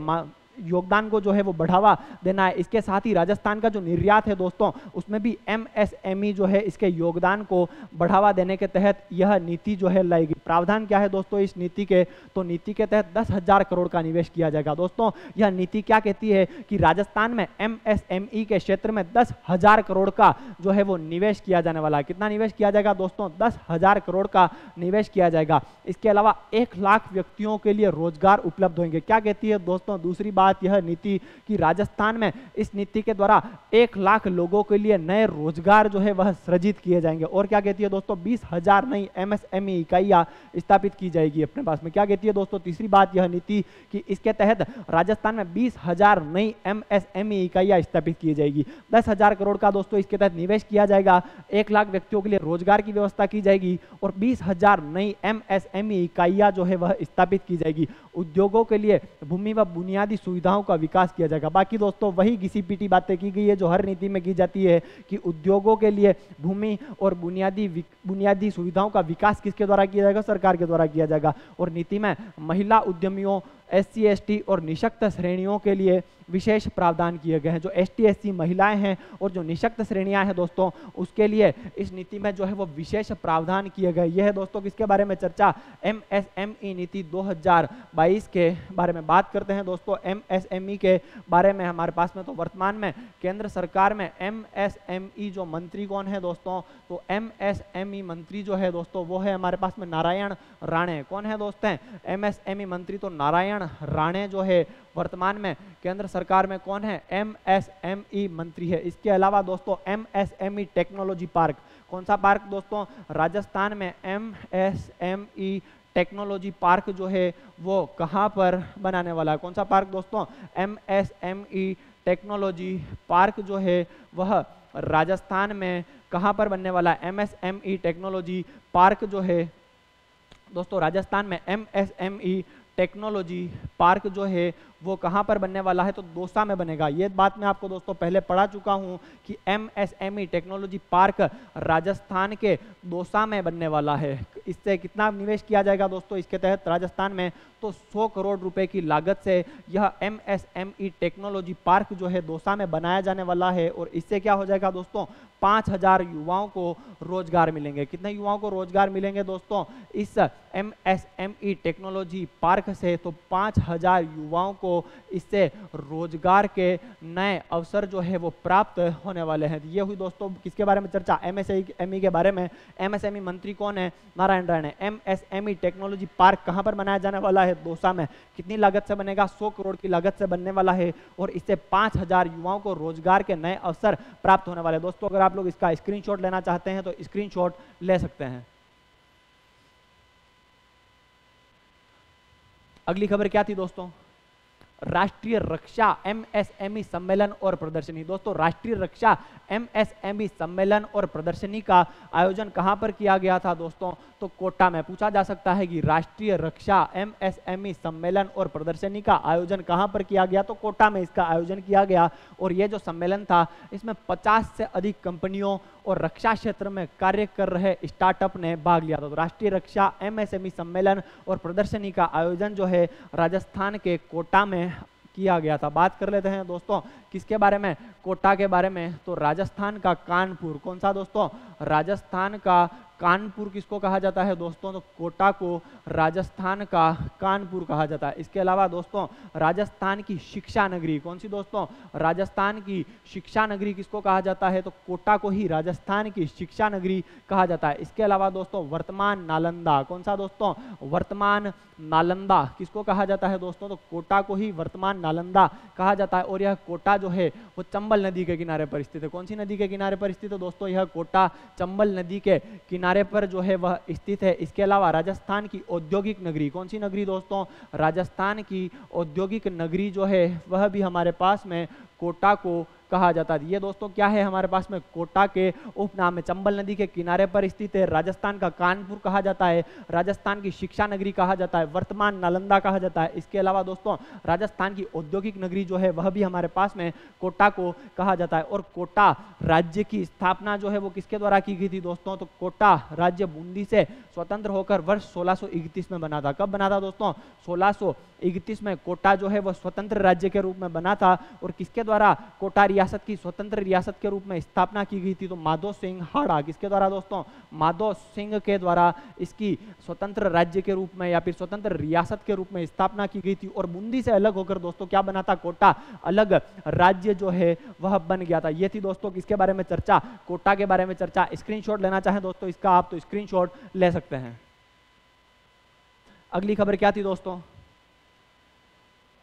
योगदान को जो है वो बढ़ावा देना है। इसके साथ ही राजस्थान का जो निर्यात है दोस्तों उसमें भी एमएसएमई जो है इसके योगदान को बढ़ावा देने के तहत यह नीति जो है लाएगी। प्रावधान क्या है दोस्तों इस नीति के? तो नीति के तहत 10,000 करोड़ का निवेश किया जाएगा। दोस्तों यह नीति क्या कहती है कि राजस्थान में एमएसएमई के क्षेत्र में 10,000 करोड़ का जो है वो निवेश किया जाने वाला है। कितना निवेश किया जाएगा दोस्तों? 10,000 करोड़ का निवेश किया जाएगा। इसके अलावा 1 लाख व्यक्तियों के लिए रोजगार उपलब्ध होंगे। क्या कहती है दोस्तों दूसरी बात यह नीति कि राजस्थान में इस नीति के द्वारा 1 लाख लोगों के लिए नए रोजगार जो है वह सृजित किए जाएंगे। और क्या कहती है दोस्तों? 20,000 नई एमएसएमई इकाइयां स्थापित की जाएगी अपने पास में। क्या कहती है दोस्तों तीसरी बात यह नीति कि इसके तहत राजस्थान में 20,000 नई एमएसएमई इकाइयां स्थापित की जाएगी। 10,000 करोड़ का दोस्तों इसके तहत निवेश किया जाएगा, 1 लाख व्यक्तियों के लिए रोजगार की व्यवस्था की जाएगी और 20,000 नई एमएसएमई इकाइयां जो है वह स्थापित की जाएगी। उद्योगों के लिए भूमि व बुनियादी सुविधाओं का विकास किया जाएगा। बाकी दोस्तों वही घिसी-पिटी बातें की गई है जो हर नीति में की जाती है कि उद्योगों के लिए भूमि और बुनियादी सुविधाओं का विकास किसके द्वारा किया जाएगा? सरकार के द्वारा किया जाएगा। और नीति में महिला उद्यमियों, एससी एसटी और निशक्त श्रेणियों के लिए विशेष प्रावधान किए गए हैं। जो एसटी एससी महिलाएं हैं और जो निशक्त श्रेणियां हैं दोस्तों उसके लिए इस नीति में जो है वो विशेष प्रावधान किए गए। यह है दोस्तों किसके बारे में चर्चा? एमएसएमई नीति 2022 के बारे में बात करते हैं दोस्तों। एमएसएमई के बारे में हमारे पास में तो वर्तमान में केंद्र सरकार में एमएसएमई जो मंत्री कौन है दोस्तों? तो एमएसएमई मंत्री जो है दोस्तों वो है हमारे पास में नारायण राणे। कौन है दोस्तों? एमएसएमई मंत्री तो नारायण नारायण राणे जो है वर्तमान में केंद्र सरकार में कौन है, MSME मंत्री है। इसके अलावा दोस्तों MSME टेक्नोलॉजी पार्क, कौन सा पार्क दोस्तों, राजस्थान में MSME टेक्नोलॉजी पार्क जो है वो कहाँ पर बनाने वाला है, कौन सा पार्क दोस्तों, MSME टेक्नोलॉजी पार्क जो है वह राजस्थान में कहाँ पर बनने वाला है। MSME टेक्नोलॉजी पार्क जो है दोस्तों राजस्थान में MSME टेक्नोलॉजी पार्क जो है वो कहाँ पर बनने वाला है, तो दौसा में बनेगा। ये बात मैं आपको दोस्तों पहले पढ़ा चुका हूँ कि MSME टेक्नोलॉजी पार्क राजस्थान के दौसा में बनने वाला है। इससे कितना निवेश किया जाएगा दोस्तों इसके तहत राजस्थान में, तो 100 करोड़ रुपए की लागत से यह MSME टेक्नोलॉजी पार्क जो है दौसा में बनाया जाने वाला है। और इससे क्या हो जाएगा दोस्तों, 5000 युवाओं को रोजगार मिलेंगे। कितने युवाओं को रोजगार मिलेंगे दोस्तों इस MSME टेक्नोलॉजी पार्क से, तो 5000 युवाओं को इससे रोजगार के नए अवसर जो है वो प्राप्त होने वाले हैं। ये हुई दोस्तों किसके बारे में चर्चा, MSME के बारे में। MSME मंत्री कौन है, Narayan Rane. MSME technology park कहां पर बनाया जाने वाला है, दौसा में। कितनी लागत से बनेगा, 100 करोड़ की लागत से बनने वाला है और इससे 5000 युवाओं को रोजगार के नए अवसर प्राप्त होने वाले। दोस्तों अगर आप लोग इसका स्क्रीनशॉट लेना चाहते हैं तो स्क्रीनशॉट ले सकते हैं। अगली खबर क्या थी दोस्तों, राष्ट्रीय रक्षा MSME सम्मेलन और प्रदर्शनी। दोस्तों राष्ट्रीय रक्षा MSME सम्मेलन और प्रदर्शनी का आयोजन कहां पर किया गया था दोस्तों, तो कोटा में। पूछा जा सकता है कि राष्ट्रीय रक्षा MSME सम्मेलन और प्रदर्शनी का आयोजन कहां पर किया गया, तो कोटा में इसका आयोजन किया गया। और यह जो सम्मेलन था इसमें 50 से अधिक कंपनियों और रक्षा क्षेत्र में कार्य कर रहे स्टार्टअप ने भाग लिया था। तो राष्ट्रीय रक्षा MSME सम्मेलन और प्रदर्शनी का आयोजन जो है राजस्थान के कोटा में किया गया था। बात कर लेते हैं दोस्तों किसके बारे में, कोटा के बारे में। तो राजस्थान का कानपुर, कौन सा दोस्तों, राजस्थान का कानपुर किसको कहा जाता है दोस्तों, तो कोटा को राजस्थान का कानपुर कहा जाता है। इसके अलावा दोस्तों राजस्थान की शिक्षा नगरी, कौन सी दोस्तों, राजस्थान की शिक्षा नगरी किसको कहा जाता है, तो कोटा को ही राजस्थान की शिक्षा नगरी कहा जाता है। इसके अलावा दोस्तों वर्तमान नालंदा, कौन सा दोस्तों, वर्तमान नालंदा किसको कहा जाता है दोस्तों, तो कोटा को ही वर्तमान नालंदा कहा जाता है। और यह कोटा जो है वो चंबल नदी के किनारे पर स्थित है। कौन सी नदी के किनारे पर स्थित है दोस्तों, यह कोटा चंबल नदी के किनारे पर जो है वह स्थित है। इसके अलावा राजस्थान की औद्योगिक नगरी, कौन सी नगरी दोस्तों, राजस्थान की औद्योगिक नगरी जो है वह भी हमारे पास में कोटा को कहा जाता है। ये दोस्तों क्या है हमारे पास में, कोटा के उपनाम में, चंबल नदी के किनारे पर स्थित है। राजस्थान का कानपुर कहा जाता है, राजस्थान की शिक्षा नगरी कहा जाता है, वर्तमान नालंदा कहा जाता है। इसके अलावा दोस्तों राजस्थान की औद्योगिक नगरी जो है वह भी हमारे पास में कोटा को कहा जाता है। और कोटा राज्य की स्थापना जो है वो किसके द्वारा की गई थी दोस्तों, तो कोटा राज्य बूंदी से स्वतंत्र होकर वर्ष 1631 में बना था। कब बना था दोस्तों, 1631 में कोटा जो है वो स्वतंत्र राज्य के रूप में बना था। और किसके द्वारा कोटा रियासत की स्वतंत्र रियासत के रूप में स्थापना की गई थी, तो माधो सिंह हाड़ा, किसके द्वारा दोस्तों, माधो सिंह के द्वारा इसकी स्वतंत्र राज्य के रूप में या फिर स्वतंत्र रियासत के रूप में स्थापना की गई थी। और बूंदी से अलग होकर दोस्तों क्या बना था, कोटा अलग राज्य जो है वह बन गया था। ये थी दोस्तों किसके बारे में चर्चा, कोटा के बारे में चर्चा। स्क्रीनशॉट लेना चाहें दोस्तों इसका आप तो स्क्रीनशॉट ले सकते हैं। अगली खबर क्या थी दोस्तों,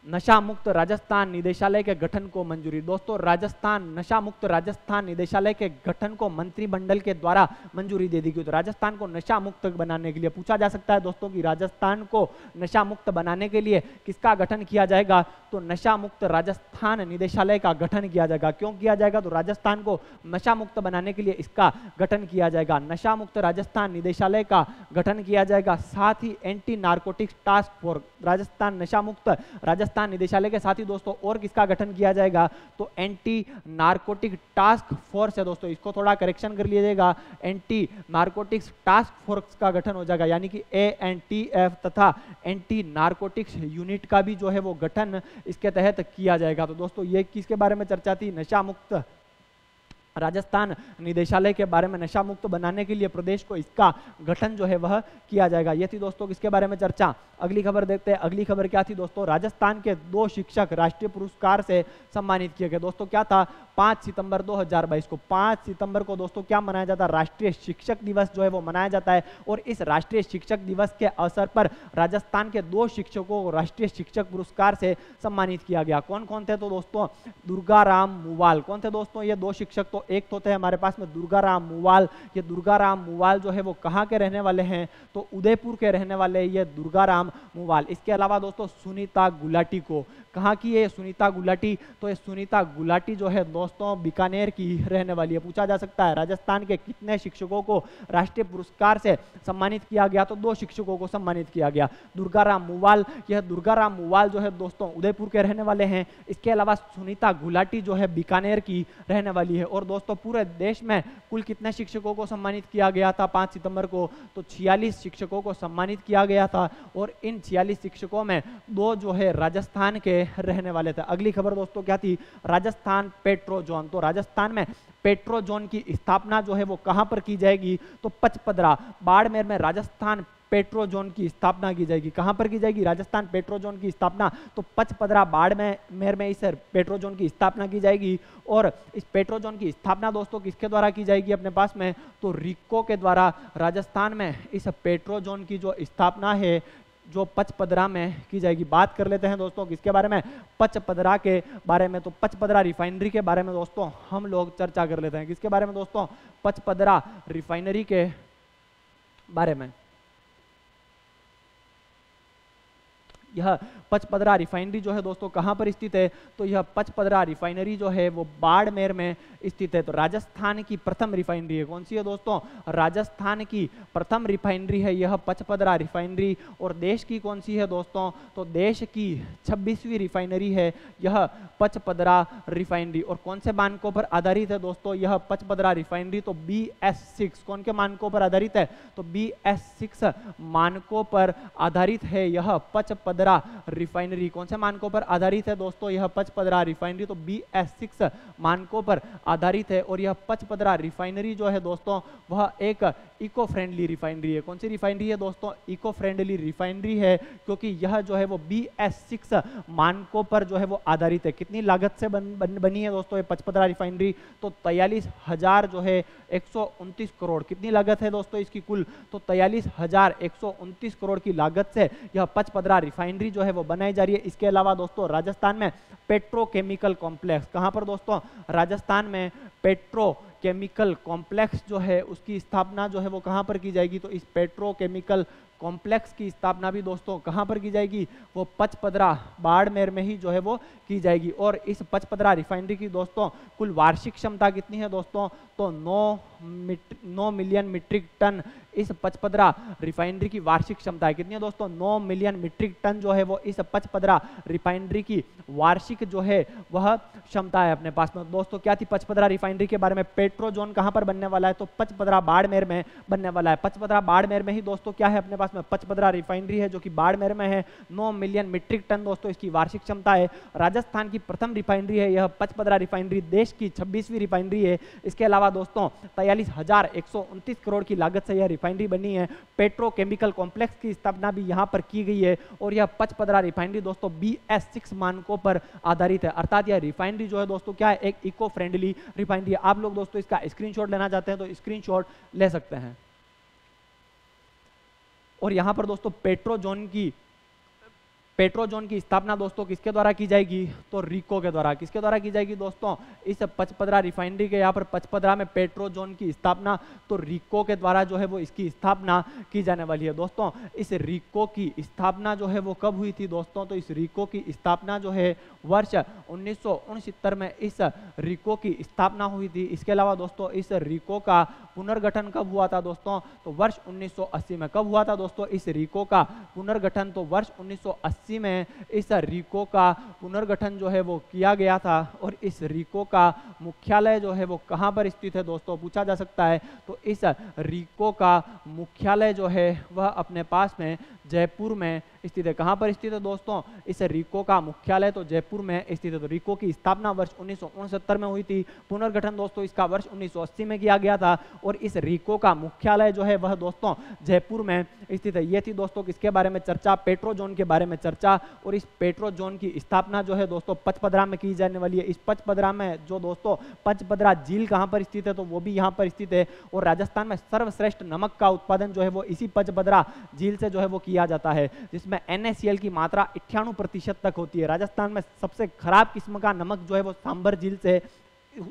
नशा मुक्त राजस्थान निदेशालय के गठन को मंजूरी। दोस्तों राजस्थान नशा मुक्त राजस्थान निदेशालय के गठन को मंत्रिमंडल के द्वारा मंजूरी दे दी गई। तो राजस्थान को नशा मुक्त बनाने के लिए पूछा जा सकता है दोस्तों कि राजस्थान को नशा मुक्त बनाने के लिए किसका गठन किया जाएगा, तो नशा मुक्त राजस्थान निदेशालय का गठन किया जाएगा। क्यों किया जाएगा, तो राजस्थान को नशा मुक्त बनाने के लिए इसका गठन किया जाएगा। नशा मुक्त राजस्थान निदेशालय का गठन किया जाएगा। साथ ही anti narcotics task force, Rajasthan नशा मुक्त राजस्थान निदेशालय के साथ ही दोस्तों और किसका गठन किया जाएगा, तो एंटी नारकोटिक टास्क फोर्स है दोस्तों, इसको थोड़ा करेक्शन कर लीजिएगा, एंटी नारकोटिक्स टास्क फोर्स का गठन हो जाएगा। यानी कि ANTF तथा एंटी नारकोटिक्स यूनिट का भी जो है वो गठन इसके तहत किया जाएगा। तो दोस्तों ये किसके बारे में चर्चा थी, नशा मुक्त राजस्थान निदेशालय के बारे में नशा मुक्त बनाने के लिए प्रदेश को इसका गठन जो है वह किया जाएगा। ये थी दोस्तों किसके बारे में चर्चा। अगली खबर देखते हैं। अगली खबर क्या थी दोस्तों, राजस्थान के 2 शिक्षक राष्ट्रीय पुरस्कार से सम्मानित किए गए। दोस्तों क्या था, 5 सितंबर 2022 को, 5 सितंबर को दोस्तों क्या मनाया जाता है, राष्ट्रीय शिक्षक दिवस जो है वो मनाया जाता है। और इस राष्ट्रीय शिक्षक दिवस के अवसर पर राजस्थान के 2 शिक्षकों को राष्ट्रीय शिक्षक पुरस्कार से सम्मानित किया गया। कौन कौन थे तो दोस्तों, दुर्गाराम मुवाल। कौन थे दोस्तों ये 2 शिक्षक, तो एक तो थे हमारे पास में दुर्गाराम मुवाल। ये दुर्गाराम मुवाल जो है वो कहाँ के रहने वाले हैं, तो उदयपुर के रहने वाले ये दुर्गाराम मुवाल। इसके अलावा दोस्तों सुनीता गुलाटी को, कहाँ की है सुनीता गुलाटी, तो ये सुनीता गुलाटी जो है दोस्तों बीकानेर की रहने वाली है। पूछा जा सकता है राजस्थान के कितने शिक्षकों को राष्ट्रीय पुरस्कार से सम्मानित किया गया, तो 2 शिक्षकों को सम्मानित किया गया। दुर्गाराम मुवाल, यह दुर्गाराम मुवाल जो है दोस्तों उदयपुर के रहने वाले हैं। इसके अलावा सुनीता गुलाटी जो है बीकानेर की रहने वाली है। और दोस्तों पूरे देश में कुल कितने शिक्षकों को सम्मानित किया गया था 5 सितंबर को, तो 46 शिक्षकों को सम्मानित किया गया था। और इन 46 शिक्षकों में 2 जो है राजस्थान के रहने वाले थे। अगली खबर दोस्तों क्या थी, राजस्थान पेट्रो जोन। तो राजस्थान में पेट्रो जोन की स्थापना जो है वो कहां पर की जाएगी, तो पचपदरा बाड़मेर में राजस्थान पेट्रो जोन की स्थापना की जाएगी। कहां पर की जाएगी, राजस्थान पेट्रो जोन की स्थापना, तो पचपदरा बाड़मेर में इस पेट्रो जोन की स्थापना की जाएगी। और इस पेट्रो जोन की स्थापना दोस्तों किसके द्वारा की जाएगी अपने पास में, तो रिको के द्वारा राजस्थान में इस पेट्रो जोन की जो स्थापना है जो पचपदरा में की जाएगी। बात कर लेते हैं दोस्तों किसके बारे में, पचपदरा के बारे में। तो पचपदरा रिफाइनरी के बारे में दोस्तों हम लोग चर्चा कर लेते हैं। किसके बारे में दोस्तों, पचपदरा रिफाइनरी के बारे में। यह पचपदरा रिफाइनरी जो है दोस्तों कहां पर स्थित है, तो यह पचपदरा रिफाइनरी जो है वो बाड़मेर में स्थित है। तो राजस्थान की प्रथम रिफाइनरी है, कौन सी है दोस्तों, राजस्थान की प्रथम रिफाइनरी है यह पचपदरा रिफाइनरी। और देश की कौन सी है दोस्तों, तो देश की 26वीं रिफाइनरी है यह पचपदरा रिफाइनरी। और कौन से मानकों पर आधारित है दोस्तों यह पचपदरा रिफाइनरी, तो BS6। कौन के मानकों पर आधारित है, तो BS6 मानकों पर आधारित है यह पचपदरा रिफाइनरी। कौन से मानकों पर आधारित है दोस्तों यह पचपदरा रिफाइनरी, तो BS6 मानकों पर आधारित है। और यह पचपदरा रिफाइनरी जो है दोस्तों वह एक इको फ्रेंडली रिफाइनरी है। कौन सी रिफाइनरी है दोस्तों, इको फ्रेंडली रिफाइनरी है, क्योंकि यह जो है वो BS6 मानकों पर जो है वो आधारित है। कितनी लागत से बनी है दोस्तों ये पचपदरा रिफाइनरी, तो 43,000 जो है 129 करोड़। कितनी लागत है दोस्तों इसकी कुल, तो 43,129 करोड़ की लागत से यह पचपदरा रिफाइनरी जो है वो बनाई जा रही है। इसके अलावा दोस्तों राजस्थान में पेट्रोकेमिकल कॉम्प्लेक्स, कहां पर दोस्तों, राजस्थान में पेट्रोकेमिकल कॉम्प्लेक्स जो है उसकी स्थापना जो है वो कहां पर की जाएगी, तो इस पेट्रोकेमिकल कॉम्प्लेक्स की स्थापना भी दोस्तों कहां पर की जाएगी, वो पचपदरा बाड़मेर में ही जो है वो की जाएगी। और इस पचपदरा रिफाइनरी की दोस्तों कुल वार्षिक क्षमता कितनी है दोस्तों, तो 9 मिलियन मीट्रिक टन इस पचपदरा रिफाइनरी की वार्षिक क्षमता है। कितनी है दोस्तों, 9 मिलियन मीट्रिक टन जो है वो इस पचपदरा रिफाइनरी की वार्षिक जो है वह क्षमता है अपने पास में। दोस्तों क्या थी पचपदरा रिफाइनरी के बारे में, पेट्रो जोन कहां पर बनने वाला है, तो पचपदरा बाड़मेर में बनने वाला है। पचपदरा बाड़मेर में ही दोस्तों क्या है अपने पास में, पचपदरा रिफाइनरी है जो कि बाड़मेर में है। 9 मिलियन मीट्रिक टन दोस्तों इसकी वार्षिक क्षमता है। राजस्थान की प्रथम रिफाइनरी है यह पचपदरा रिफाइनरी, देश की 26वीं रिफाइनरी है। इसके अलावा दोस्तों 43,129 करोड़ की लागत से यह रिफाइनरी बनी है। पेट्रोकेमिकल कॉम्प्लेक्स की स्थापना भी यहां पर की गई है। और यह पचपदरा रिफाइनरी दोस्तों BS6 मानकों पर आधारित है, अर्थात यह रिफाइनरी जो है दोस्तों क्या है, एक इको फ्रेंडली रिफाइनरी है। आप लोग दोस्तों इसका स्क्रीनशॉट लेना चाहते हैं तो स्क्रीनशॉट ले सकते हैं। और यहां पर दोस्तों पेट्रो जोन की स्थापना दोस्तों किसके द्वारा की जाएगी, तो रिको के द्वारा। किसके द्वारा की जाएगी दोस्तों, इस पचपदरा रिफाइनरी के यहाँ पर पचपदरा में पेट्रो जोन की स्थापना तो रिको के द्वारा जो है वो इसकी स्थापना की जाने वाली है। दोस्तों इस रिको की स्थापना जो है वो कब हुई थी दोस्तों, तो इस रिको की स्थापना जो है वर्ष 1969 में इस रिको की स्थापना हुई थी। इसके अलावा दोस्तों इस रिको का पुनर्गठन कब हुआ था दोस्तों, तो वर्ष 1980 में। कब हुआ था दोस्तों इस रिको का पुनर्गठन, तो वर्ष 1980 में इस रिको का पुनर्गठन जो है वो किया गया था। और इस रिको का मुख्यालय जो है वो कहां पर स्थित है दोस्तों, पूछा जा सकता है। तो इस रिको का मुख्यालय जो है वह अपने पास में जयपुर में स्थित है। कहाँ पर स्थित है दोस्तों? इस रीको का मुख्यालय तो जयपुर में स्थित है। तो रीको की स्थापना वर्ष 1969 में हुई थी। पुनर्गठन दोस्तों इसका वर्ष 1980 में किया गया था और इस रीको का मुख्यालय जो है वह दोस्तों जयपुर में स्थित है। ये थी दोस्तों किसके बारे में चर्चा? पेट्रो जोन के बारे में चर्चा। और इस पेट्रो जोन की स्थापना जो है दोस्तों पचपदरा में की जाने वाली है। इस पचपदरा में जो दोस्तों पचपदरा झील कहाँ पर स्थित है? तो वो भी यहाँ पर स्थित है। और राजस्थान में सर्वश्रेष्ठ नमक का उत्पादन जो है वो इसी पचपदरा झील से जो है वो किया जाता है, जिसमें NaCl की मात्रा 98% तक होती है। राजस्थान में सबसे खराब किस्म का नमक जो है वो सांभर झील से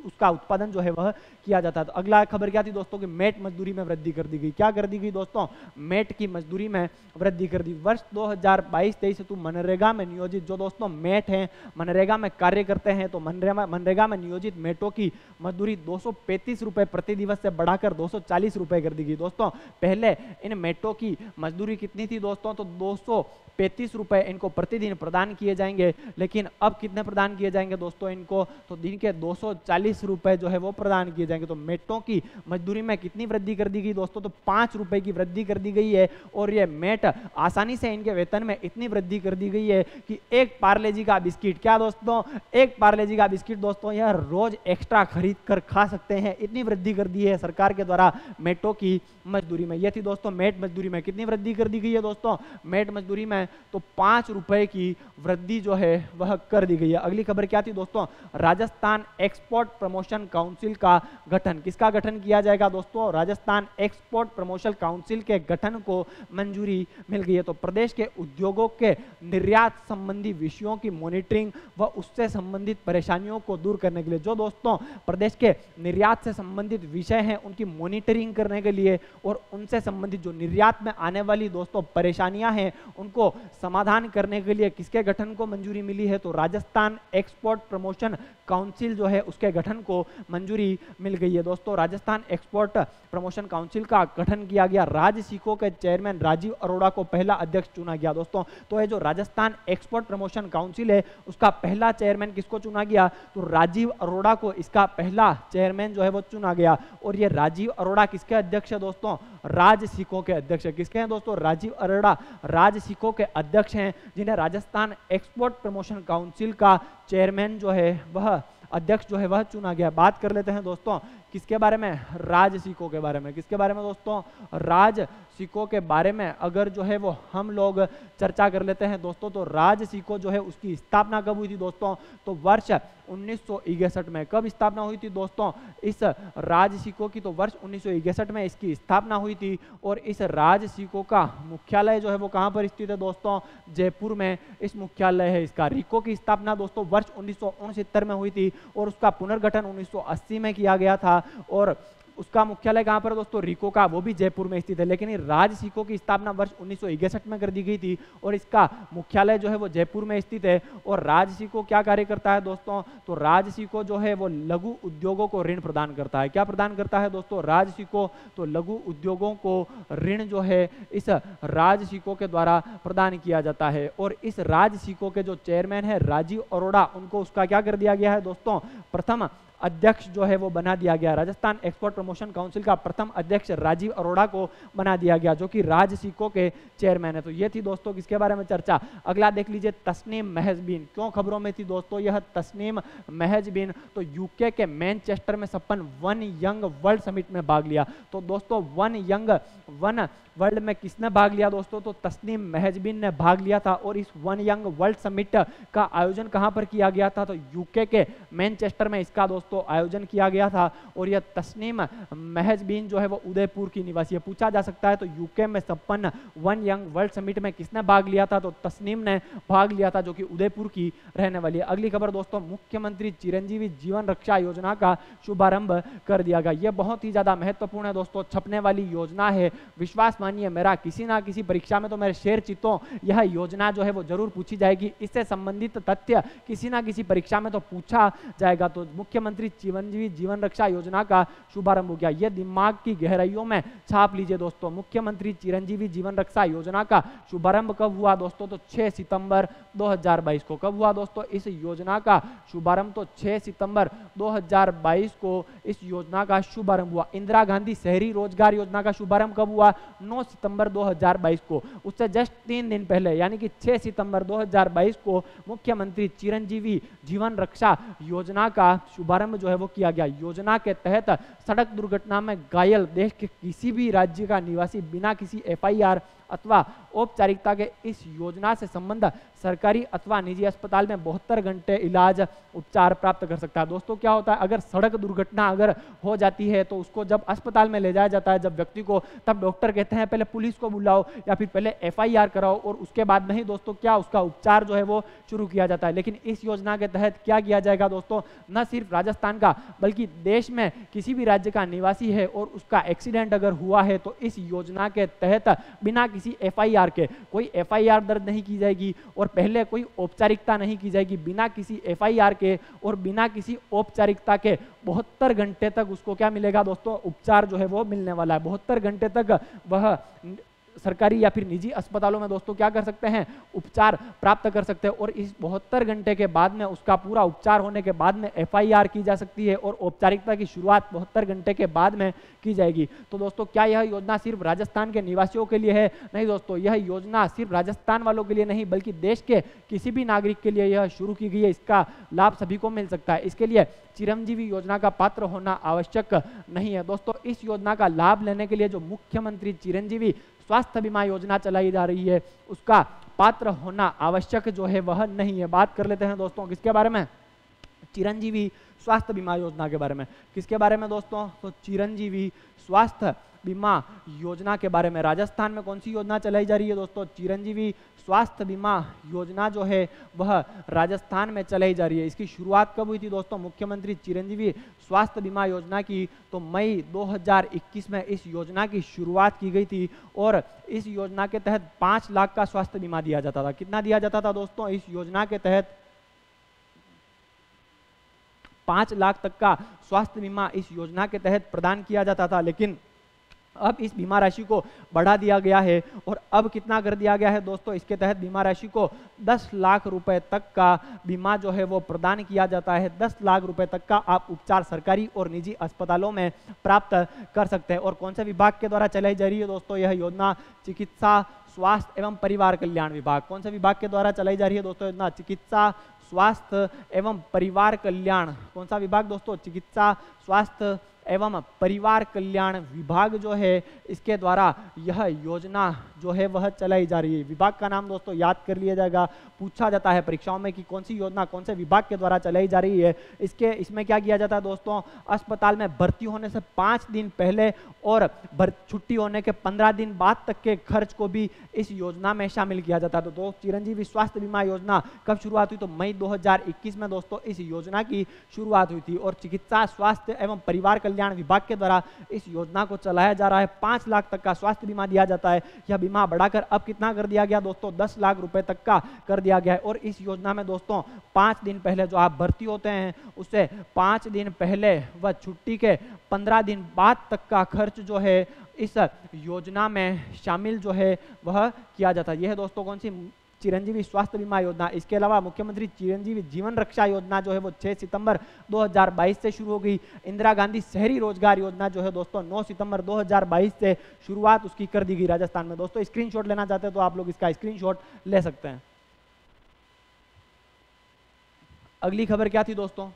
उसका उत्पादन जो है वह किया जाता है। तो अगला खबर क्या थी दोस्तों कि मेट मजदूरी में वृद्धि कर दी गई। क्या कर दी गई दोस्तों? मेट की मजदूरी में वृद्धि कर दी। वर्ष 2022-23 से मनरेगा में नियोजित जो दोस्तों मेट हैं, मनरेगा में कार्य करते हैं, तो मनरेगा में नियोजित मेटों की मजदूरी 235 रुपए प्रति दिवस से बढ़ाकर 240 रुपए कर दी गई। दोस्तों पहले इन मेटों की मजदूरी कितनी थी दोस्तों? तो 235 रुपए इनको प्रतिदिन प्रदान किए जाएंगे, लेकिन अब कितने प्रदान किए जाएंगे दोस्तों इनको? तो दिन के 240 रुपए जो है वो प्रदान किए जाएंगे। तो मेटों की मजदूरी में कितनी वृद्धि कर दी गई दोस्तों? तो 5 रुपए की वृद्धि कर दी गई है। और ये मेट आसानी से इनके वेतन में इतनी वृद्धि कर दी गई है कि एक पार्ले जी का बिस्किट, क्या दोस्तों? एक पार्ले जी का बिस्किट दोस्तों यह रोज एक्स्ट्रा खरीद कर खा सकते हैं। इतनी वृद्धि कर दी है सरकार के द्वारा मेटों की मजदूरी में। यह थी दोस्तों मेट मजदूरी में कितनी वृद्धि कर दी गई है दोस्तों? मेट मजदूरी में तो 5 रुपए की वृद्धि जो है वह कर दी गई है। अगली खबर क्या थी दोस्तों? राजस्थान एक्सपोर्ट प्रमोशन काउंसिल का गठन। किसका गठन किया जाएगा दोस्तों? राजस्थान एक्सपोर्ट प्रमोशन काउंसिल के गठन को मंजूरी मिल गई है। तो प्रदेश के उद्योगों के निर्यात संबंधी विषयों की मॉनिटरिंग व उससे संबंधित परेशानियों को दूर करने के लिए, जो दोस्तों प्रदेश के निर्यात से संबंधित विषय हैं उनकी मॉनिटरिंग करने के लिए और उनसे संबंधित जो निर्यात में आने वाली दोस्तों परेशानियां हैं उनको समाधान करने के लिए किसके गठन को मंजूरी मिली है? तो राजस्थान एक्सपोर्ट प्रमोशन काउंसिल जो है उसके गठन को मंजूरी मिल गई है। दोस्तों राजस्थान एक्सपोर्ट प्रमोशन काउंसिल का गठन किया गया। राजसिको के चेयरमैन राजीव अरोड़ा को पहला अध्यक्ष चुना गया। दोस्तों तो ये जो राजस्थान एक्सपोर्ट प्रमोशन काउंसिल है उसका पहला चेयरमैन किसको चुना गया? तो राजीव अरोड़ा को इसका पहला चेयरमैन जो है वो चुना गया। और ये राजीव अरोड़ा किसके अध्यक्ष है दोस्तों? राजसिको के अध्यक्ष है। किसके हैं दोस्तों? राजीव अरोड़ा राजसिको के अध्यक्ष हैं, जिन्हें राजस्थान एक्सपोर्ट प्रमोशन काउंसिल का चेयरमैन जो है वह अध्यक्ष जो है वह चुना गया। बात कर लेते हैं दोस्तों किसके बारे में? राजसिको के बारे में। किसके बारे में दोस्तों? राजसिको के बारे में अगर जो है वो हम लोग चर्चा कर लेते हैं दोस्तों, तो राजसिको जो है उसकी स्थापना कब हुई थी दोस्तों? तो वर्ष 1961 में। कब स्थापना हुई थी दोस्तों इस राजसिको की? तो वर्ष 1961 में इसकी स्थापना हुई थी। और इस राजसिको का मुख्यालय जो है वो कहाँ पर स्थित है दोस्तों? जयपुर में इस मुख्यालय है इसका। रीको की स्थापना दोस्तों वर्ष 1969 में हुई थी और उसका पुनर्गठन 1980 में किया गया था। और उसका मुख्यालय कहां पर दोस्तों? रीको का, वो भी जयपुर में स्थित है। लेकिन राजसिको की स्थापना वर्ष 1961 में कर दी गई थी और इसका मुख्यालय जो है वो जयपुर में स्थित है। और राजसिको क्या कार्य करता है दोस्तों? तो राजसिको जो है वो लघु उद्योगों को ऋण प्रदान करता है। क्या प्रदान करता है दोस्तों राजसिको? तो लघु उद्योगों को ऋण जो है इस राजसिको के द्वारा प्रदान किया जाता है। और इस राजसिको के जो चेयरमैन है राजीव अरोड़ा, उनको उसका क्या कर दिया गया है दोस्तों? प्रथम अध्यक्ष जो है वो बना दिया गया। राजस्थान एक्सपोर्ट प्रमोशन काउंसिल का प्रथम अध्यक्ष राजीव अरोड़ा को बना दिया गया, जो कि राजसिको के चेयरमैन है। तो ये थी दोस्तों किसके बारे में चर्चा। अगला देख लीजिए तस्नीम महजबीन। क्यों खबरों में थी दोस्तों यह तस्नीम महजबीन? तो यूके के मैनचेस्टर में संपन्न वन यंग वर्ल्ड समिट में भाग लिया। तो दोस्तों वन वर्ल्ड में किसने भाग लिया दोस्तों? तो तस्नीम महजबीन ने भाग लिया था। और इस वन यंग वर्ल्ड समिट का आयोजन कहां पर किया गया था? तो यूके के मैनचेस्टर में इसका दोस्तों आयोजन किया गया था। और यह तस्नीम महजबीन जो है वो उदयपुर की निवासी है। पूछा जा सकता है तो यूके में संपन्न वन यंग वर्ल्ड समिट में किसने भाग लिया था? तो तस्नीम ने भाग लिया था, जो कि उदयपुर की रहने वाली है। अगली खबर दोस्तों, मुख्यमंत्री चिरंजीवी जीवन रक्षा योजना का शुभारंभ कर दिया गया। यह बहुत ही ज्यादा महत्वपूर्ण है दोस्तों, छपने वाली योजना है। विश्वास मानिए मेरा, किसी ना किसी परीक्षा में तो मेरे शेर चित्तों यह योजना जो है वो जरूर पूछी जाएगी। इससे संबंधित तथ्य किसी ना किसी परीक्षा में तो पूछा जाएगा। तो मुख्यमंत्री मुख्यमंत्री चिरंजीवी जीवन रक्षा योजना का शुभारंभ हो गया। यह दिमाग की गहराइयों में छाप लीजिए दोस्तों। मुख्यमंत्री चिरंजीवी जीवन रक्षा योजना का शुभारंभ कब हुआ दोस्तों? तो 6 सितंबर 2022 को। कब हुआ दोस्तों इस योजना का शुभारंभ? तो 6 सितंबर 2022 को इस योजना का शुभारंभ हुआ। इंदिरा गांधी शहरी रोजगार योजना का शुभारंभ कब हुआ? 9 सितंबर 2022 को। उससे जस्ट 3 दिन पहले यानी कि 6 सितंबर 2022 को मुख्यमंत्री चिरंजीवी जीवन रक्षा योजना का शुभारंभ जो है वो किया गया। योजना के तहत सड़क दुर्घटना में घायल देश के किसी भी राज्य का निवासी बिना किसी एफआईआर अथवा औपचारिकता के इस योजना से संबंध सरकारी अथवा निजी अस्पताल में 72 घंटे इलाज उपचार प्राप्त कर सकता है। दोस्तों क्या होता है, अगर सड़क दुर्घटना अगर हो जाती है तो उसको जब अस्पताल में ले जाया जाता है जब व्यक्ति को, तब डॉक्टर कहते हैं पहले पुलिस को बुलाओ या फिर पहले एफआईआर कराओ और उसके बाद में ही दोस्तों क्या उसका उपचार जो है वो शुरू किया जाता है। लेकिन इस योजना के तहत क्या किया जाएगा दोस्तों, न सिर्फ राजस्थान का बल्कि देश में किसी भी राज्य का निवासी है और उसका एक्सीडेंट अगर हुआ है तो इस योजना के तहत बिना किसी एफआईआर के कोई एफआईआर दर्ज नहीं की जाएगी और पहले कोई औपचारिकता नहीं की जाएगी। बिना किसी एफआईआर के और बिना किसी औपचारिकता के 72 घंटे तक उसको क्या मिलेगा दोस्तों, उपचार जो है वो मिलने वाला है। 72 घंटे तक वह सरकारी या फिर निजी अस्पतालों में दोस्तों क्या कर सकते हैं, उपचार प्राप्त कर सकते हैं और इस 72 घंटे के बाद में उसका पूरा उपचार होने के बाद में एफआईआर की जा सकती है और औपचारिकता की शुरुआत 72 घंटे के बाद में की जाएगी। तो दोस्तों क्या यह योजना सिर्फ राजस्थान के निवासियों के लिए है? नहीं दोस्तों, यह योजना सिर्फ राजस्थान वालों के लिए नहीं बल्कि देश के किसी भी नागरिक के लिए यह शुरू की गई है। इसका लाभ सभी को मिल सकता है। इसके लिए चिरंजीवी योजना का पात्र होना आवश्यक नहीं है। दोस्तों इस योजना का लाभ लेने के लिए जो मुख्यमंत्री चिरंजीवी स्वास्थ्य बीमा योजना चलाई जा रही है उसका पात्र होना आवश्यक जो है वह नहीं है। बात कर लेते हैं दोस्तों किसके बारे में, चिरंजीवी स्वास्थ्य बीमा योजना के बारे में। किसके बारे में दोस्तों, तो चिरंजीवी स्वास्थ्य बीमा योजना के बारे में। राजस्थान में कौन सी योजना चलाई जा रही है दोस्तों, चिरंजीवी स्वास्थ्य बीमा योजना जो है वह राजस्थान में चलाई जा रही है। इसकी शुरुआत कब हुई थी दोस्तों, मुख्यमंत्री चिरंजीवी स्वास्थ्य बीमा योजना की तो मई 2021 में इस योजना की शुरुआत की गई थी और इस योजना के तहत 5 लाख का स्वास्थ्य बीमा दिया जाता था। कितना दिया जाता था दोस्तों, इस योजना के तहत 5 लाख तक का स्वास्थ्य बीमा इस योजना के तहत प्रदान किया जाता था। लेकिन अब इस बीमा राशि को बढ़ा दिया गया है और अब कितना कर दिया गया है दोस्तों, इसके तहत बीमा राशि को 10 लाख रुपए तक का बीमा जो है वो प्रदान किया जाता है। 10 लाख रुपए तक का आप उपचार सरकारी और निजी अस्पतालों में प्राप्त कर सकते हैं। और कौन से विभाग के द्वारा चलाई जा रही है दोस्तों यह योजना, चिकित्सा स्वास्थ्य एवं परिवार कल्याण विभाग। कौन से विभाग के द्वारा चलाई जा रही है दोस्तों योजना, चिकित्सा स्वास्थ्य एवं परिवार कल्याण। कौन सा विभाग दोस्तों, चिकित्सा स्वास्थ्य एवं परिवार कल्याण विभाग जो है इसके द्वारा यह योजना जो है वह चलाई जा रही है। विभाग का नाम दोस्तों याद कर लिया जाएगा, पूछा जाता है परीक्षाओं में कि कौन सी योजना कौन से विभाग के द्वारा चलाई जा रही है। इसमें क्या किया जाता है दोस्तों, अस्पताल में भर्ती होने से 5 दिन पहले और छुट्टी होने के 15 दिन बाद तक के खर्च को भी इस योजना में शामिल किया जाता है। तो चिरंजीवी स्वास्थ्य बीमा योजना कब शुरुआत हुई, तो मई 2021 में दोस्तों इस योजना की शुरुआत हुई थी और चिकित्सा स्वास्थ्य एवं परिवार कल्याण विभाग के द्वारा इस योजना को चलाया जा रहा है। 5 लाख तक का स्वास्थ्य बीमा दिया जाता है। यह बीमा बढ़ाकर अब कितना कर दिया गया दोस्तों, 10 लाख रुपए तक का कर दिया गया है। और इस योजना में दोस्तों 5 दिन पहले जो आप भर्ती होते हैं उससे 5 दिन पहले व छुट्टी के 15 दिन बाद तक का खर्च जो है इस योजना में शामिल जो है वह किया जाता है। यह है दोस्तों कौन सी, चिरंजीवी स्वास्थ्य बीमा योजना। इसके अलावा मुख्यमंत्री चिरंजीवी जीवन रक्षा योजना जो है वो 6 सितंबर 2022 से शुरू हो गई। इंदिरा गांधी शहरी रोजगार योजना जो है दोस्तों 9 सितंबर 2022 से शुरुआत उसकी कर दी गई राजस्थान में। दोस्तों स्क्रीनशॉट लेना चाहते हैं तो आप लोग इसका स्क्रीनशॉट ले सकते हैं। अगली खबर क्या थी दोस्तों,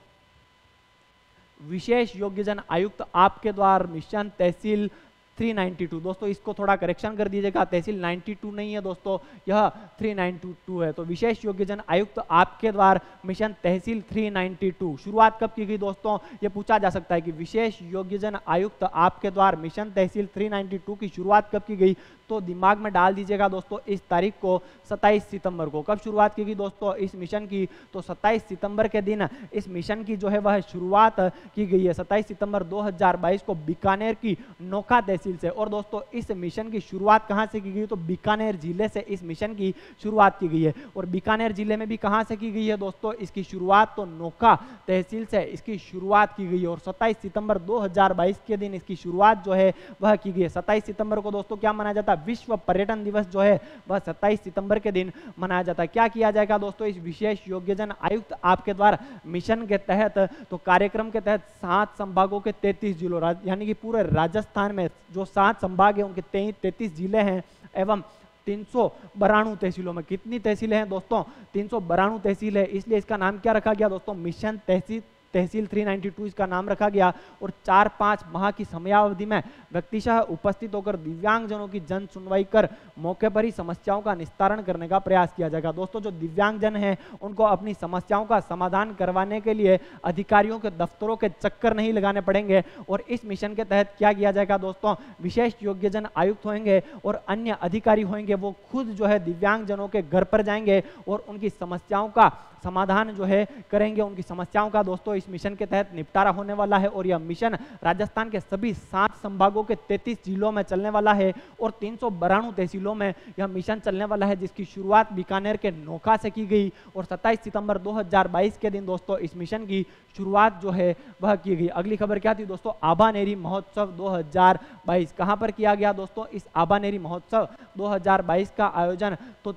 विशेष योग्यजन आयुक्त आपके द्वार मिशन तहसील 392। दोस्तों इसको थोड़ा करेक्शन कर दीजिएगा, तहसील 92 नहीं है दोस्तों, यह 392 है। तो विशेष योग्यजन आयुक्त आपके द्वार मिशन तहसील 392 शुरुआत कब की गई दोस्तों, ये पूछा जा सकता है कि विशेष योग्यजन आयुक्त आपके द्वार मिशन तहसील 392 की शुरुआत कब की गई, तो दिमाग में डाल दीजिएगा दोस्तों इस तारीख को 27 सितंबर को। कब शुरुआत की गई दोस्तों इस मिशन की, तो 27 सितंबर के दिन इस मिशन की जो है वह शुरुआत की गई है। 27 सितंबर 2022 को बीकानेर की नोखा तहसील तहसील से। और दोस्तों इस मिशन की शुरुआत कहाँ से की गई, तो बीकानेर जिले से इस मिशन की शुरुआत की गई है। और बीकानेर जिले में भी कहाँ से की गई है दोस्तों, इसकी शुरुआत तो नोका तहसील से इसकी शुरुआत की गई है। और 27 सितंबर 2022 के दिन इसकी शुरुआत जो है वह की गई है। 27 सितंबर को दोस्तों क्या मनाया जाता है, विश्व पर्यटन दिवस जो है वह 27 सितंबर के दिन मनाया जाता है। क्या किया जाएगा दोस्तों, इस विशेष योग्यजन आयुक्त आपके द्वारा मिशन के तहत, तो कार्यक्रम के तहत 7 संभागों के 33 जिलों यानी कि पूरे राजस्थान में जो 7 संभाग है उनके 33 जिले हैं एवं 392 तहसीलों में। कितनी तहसीलें हैं दोस्तों, 392 तहसील है। इसलिए इसका नाम क्या रखा गया दोस्तों, मिशन तहसील 392 इसका नाम रखा गया। और 4-5 माह की समयावधि में व्यक्तिशः उपस्थित होकर दिव्यांगजनों की जन सुनवाई कर मौके पर ही समस्याओं का निस्तारण करने का प्रयास किया जाएगा। दोस्तों जो दिव्यांगजन हैं उनको अपनी समस्याओं का समाधान करवाने के लिए अधिकारियों के दफ्तरों के चक्कर नहीं लगाने पड़ेंगे। और इस मिशन के तहत क्या किया जाएगा दोस्तों, विशेष योग्यजन आयुक्त होंगे और अन्य अधिकारी होंगे, वो खुद जो है दिव्यांगजनों के घर पर जाएंगे और उनकी समस्याओं का समाधान जो है करेंगे। उनकी समस्याओं का दोस्तों इस मिशन के तहत निपटारा होने वाला है। और यह मिशन राजस्थान के सभी 7 संभागों के 33 जिलों में चलने वाला है और 392 तहसीलों में यह मिशन चलने वाला है, जिसकी शुरुआत बीकानेर के नोका से की गई। और 27 सितंबर 2022 के दिन दोस्तों इस मिशन की शुरुआत जो है वह की गई। अगली खबर क्या थी दोस्तों, आभानेरी महोत्सव 2022 कहां पर किया गया दोस्तों, इस आभानेरी महोत्सव 2022 का आयोजन तो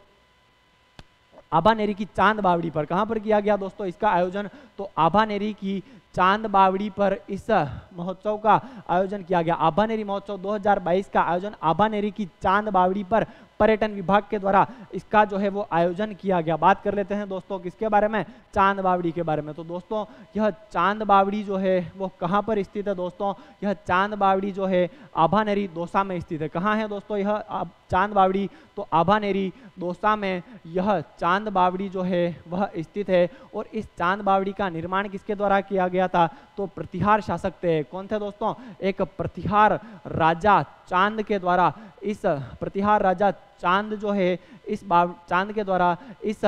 आभानेरी की चांद बावड़ी पर। कहां पर किया गया दोस्तों इसका आयोजन, तो आभानेरी की चांद बावड़ी पर इस महोत्सव का आयोजन किया गया। आभानेरी महोत्सव 2022 का आयोजन आभानेरी की चांद बावड़ी पर पर्यटन विभाग के द्वारा इसका जो है वो आयोजन किया गया। बात कर लेते हैं दोस्तों किसके बारे में, चांद बावड़ी के बारे में। तो दोस्तों यह चांद बावड़ी जो है वो कहां पर स्थित है दोस्तों, यह चांद बावड़ी जो है आभानेरी दौसा में स्थित है। कहां है दोस्तों यह चांद बावड़ी, तो आभानेरी दौसा में यह चांद बावड़ी जो है वह स्थित है। और इस चांद बावड़ी का निर्माण किसके द्वारा किया गया था, तो प्रतिहार शासक थे। कौन थे दोस्तों, एक प्रतिहार राजा चांद के द्वारा, इस प्रतिहार राजा चांद जो है इस चांद के द्वारा इस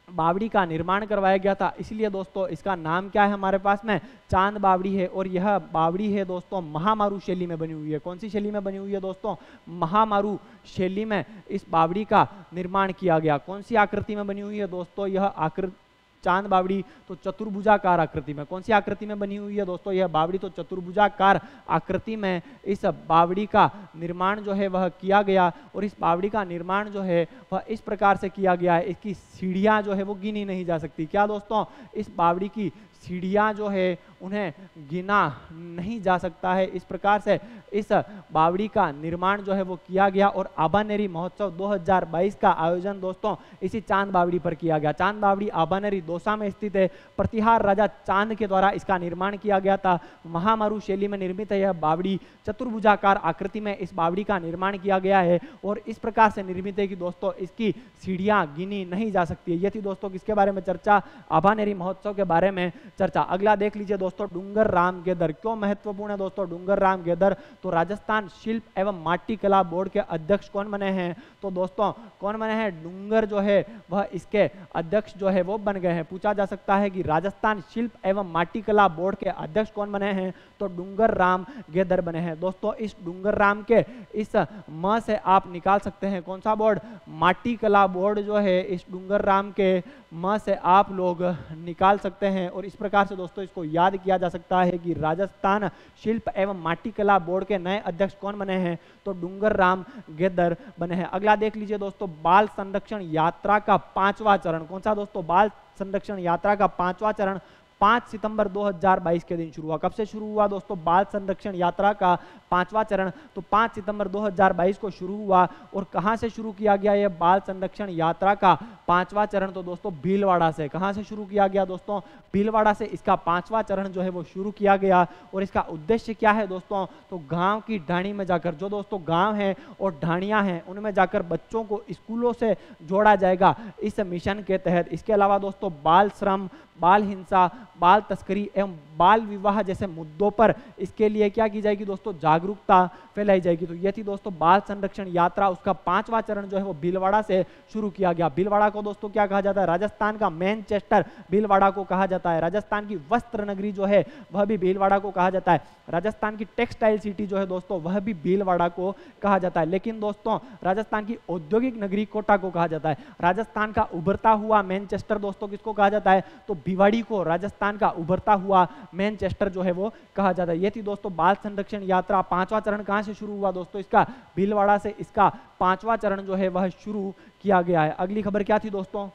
बावड़ी का निर्माण करवाया गया था। इसलिए दोस्तों इसका नाम क्या है हमारे पास में, चांद बावड़ी है। और यह बावड़ी है दोस्तों महामारू शैली में बनी हुई है। कौन सी शैली में बनी हुई है दोस्तों, महामारू शैली में इस बावड़ी का निर्माण किया गया। कौन सी आकृति में बनी हुई है दोस्तों, यह आकृति चांद बावड़ी तो चतुर्भुजाकार आकृति में। कौन सी आकृति में बनी हुई है दोस्तों, यह बावड़ी तो चतुर्भुजाकार आकृति में इस बावड़ी का निर्माण जो है वह किया गया। और इस बावड़ी का निर्माण जो है वह इस प्रकार से किया गया है, इसकी सीढ़ियां जो है वो गिनी नहीं जा सकती। क्या दोस्तों, इस बावड़ी की सीढ़ियां जो है उन्हें गिना नहीं जा सकता है। इस प्रकार से इस बावड़ी का निर्माण जो है वो किया गया। और आभानेरी महोत्सव 2022 का आयोजन दोस्तों इसी चांद बावड़ी पर किया गया। चांद बावड़ी आभानेरी दौसा में स्थित है। प्रतिहार राजा चांद के द्वारा इसका निर्माण किया गया था। महामारू शैली में निर्मित है यह बावड़ी, चतुर्भुजाकार आकृति में इस बावड़ी का निर्माण किया गया है। और इस प्रकार से निर्मित है कि दोस्तों इसकी सीढ़ियां गिनी नहीं जा सकती है। ये थी दोस्तों किसके बारे में चर्चा, आभानेरी महोत्सव के बारे में चर्चा। अगला देख लीजिए दोस्तों, डूंगर राम गेदर। क्यों महत्वपूर्ण है दोस्तों डूंगर राम गेदर, तो राजस्थान शिल्प एवं माटी कला बोर्ड के अध्यक्ष कौन बने हैं, तो दोस्तों कौन बने हैं, डूंगर जो है वह इसके अध्यक्ष जो है वो बन गए हैं। पूछा जा सकता है कि राजस्थान शिल्प एवं माटी कला बोर्ड के अध्यक्ष कौन बने हैं, तो डूंगर राम गेदर बने हैं। दोस्तों इस डूंगर राम के इस म से आप निकाल सकते हैं कौन सा बोर्ड, माटी कला बोर्ड जो है इस डूंगर राम के म से आप लोग निकाल सकते हैं। और इस प्रकार से दोस्तों इसको याद किया जा सकता है कि राजस्थान शिल्प एवं माटी कला बोर्ड के नए अध्यक्ष कौन बने हैं, तो डूंगर राम गेदर बने हैं। अगला देख लीजिए दोस्तों, बाल संरक्षण यात्रा का 5वां चरण। कौन सा दोस्तों, बाल संरक्षण यात्रा का 5वां चरण 5 सितंबर 2022 के दिन शुरू हुआ। कब से शुरू हुआ दोस्तों, बाल संरक्षण यात्रा का 5वां चरण तो 5 सितंबर 2022 को शुरू हुआ। और कहां से शुरू किया गया यह बाल संरक्षण यात्रा का 5वां चरण, तो दोस्तों भीलवाड़ा से। कहां से शुरू किया गया दोस्तों, भीलवाड़ा से इसका 5वां चरण जो है वो शुरू किया गया। और इसका उद्देश्य क्या है दोस्तों, तो गांव की ढाणी में जाकर, जो दोस्तों गांव हैं और ढाणियां हैं उनमें जाकर बच्चों को स्कूलों से जोड़ा जाएगा इस मिशन के तहत। इसके अलावा दोस्तों बाल श्रम, बाल हिंसा, बाल तस्करी एवं बाल विवाह जैसे मुद्दों पर इसके लिए क्या की जाएगी दोस्तों, जागरूकता फैलाई जाएगी। तो ये थी दोस्तों बाल संरक्षण यात्रा, उसका 5वां चरण जो है वो भीलवाड़ा से शुरू किया गया। भीलवाड़ा को दोस्तों क्या कहा जाता है, राजस्थान का मैनचेस्टर भीलवाड़ा को कहा जाता है। राजस्थान की वस्त्र नगरी जो है वह भी भीलवाड़ा को कहा जाता है। राजस्थान की टेक्सटाइल सिटी जो है दोस्तों वह भी भीलवाड़ा को कहा जाता है। लेकिन दोस्तों राजस्थान की औद्योगिक नगरी कोटा को कहा जाता है। राजस्थान का उभरता हुआ मैनचेस्टर दोस्तों किसको कहा जाता है, तो भिवाड़ी को राजस्थान का उभरता हुआ मैनचेस्टर जो है वो कहा जाता है। ये थी दोस्तों बाल संरक्षण यात्रा। 5वां चरण कहां से शुरू हुआ दोस्तों, इसका भीलवाड़ा से इसका 5वां चरण जो है वह शुरू किया गया है। अगली खबर क्या थी दोस्तों,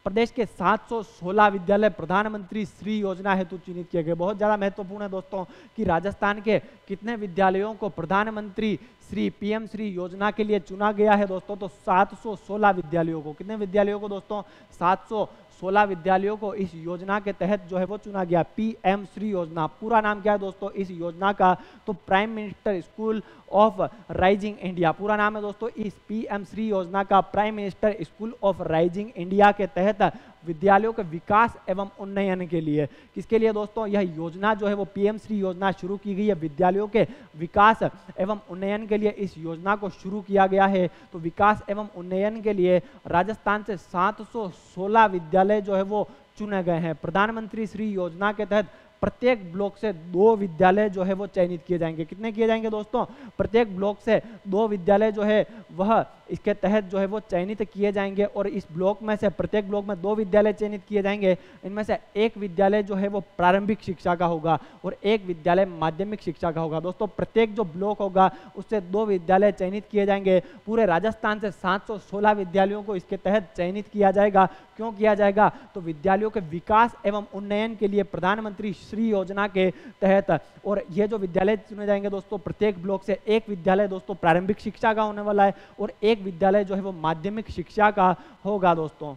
प्रदेश के 716 विद्यालय प्रधानमंत्री श्री योजना हेतु चिन्हित किए गए। बहुत ज्यादा महत्वपूर्ण है दोस्तों कि राजस्थान के कितने विद्यालयों को प्रधानमंत्री श्री पीएम श्री योजना के लिए चुना गया है दोस्तों, तो 716 विद्यालयों को। कितने विद्यालयों को दोस्तों, 716 विद्यालयों को इस योजना के तहत जो है वो चुना गया। पीएम श्री योजना, पूरा नाम क्या है दोस्तों इस योजना का, तो prime minister school of rising India. पूरा नाम है दोस्तों इस पीएम श्री योजना का, prime minister school of rising India के तहत विद्यालयों के विकास एवं उन्नयन के लिए। किसके लिए दोस्तों, यह योजना जो है वो पीएम श्री योजना शुरू की गई है, विद्यालयों के विकास एवं उन्नयन के लिए इस योजना को शुरू किया गया है। तो विकास एवं उन्नयन के लिए राजस्थान से 716 विद्यालय जो है वो चुने गए हैं। प्रधानमंत्री श्री योजना के तहत प्रत्येक ब्लॉक से 2 विद्यालय जो है वो चयनित किए जाएंगे। कितने किए जाएंगे दोस्तों, प्रत्येक ब्लॉक से 2 विद्यालय जो है वह इसके तहत जो है वो चयनित किए जाएंगे। और इस ब्लॉक में से प्रत्येक ब्लॉक में 2 विद्यालय चयनित किए जाएंगे। इनमें से एक विद्यालय जो है वो प्रारंभिक शिक्षा का होगा और एक विद्यालय माध्यमिक शिक्षा का होगा। दोस्तों प्रत्येक जो ब्लॉक होगा उससे 2 विद्यालय चयनित किए जाएंगे। पूरे राजस्थान से 716 विद्यालयों को इसके तहत चयनित किया जाएगा। क्यों किया जाएगा, तो विद्यालयों के विकास एवं उन्नयन के लिए प्रधानमंत्री श्री योजना के तहत। और ये जो विद्यालय चुने जाएंगे दोस्तों, प्रत्येक ब्लॉक से एक विद्यालय दोस्तों प्रारंभिक शिक्षा का होने वाला है और एक विद्यालय जो है वो माध्यमिक शिक्षा का होगा। दोस्तों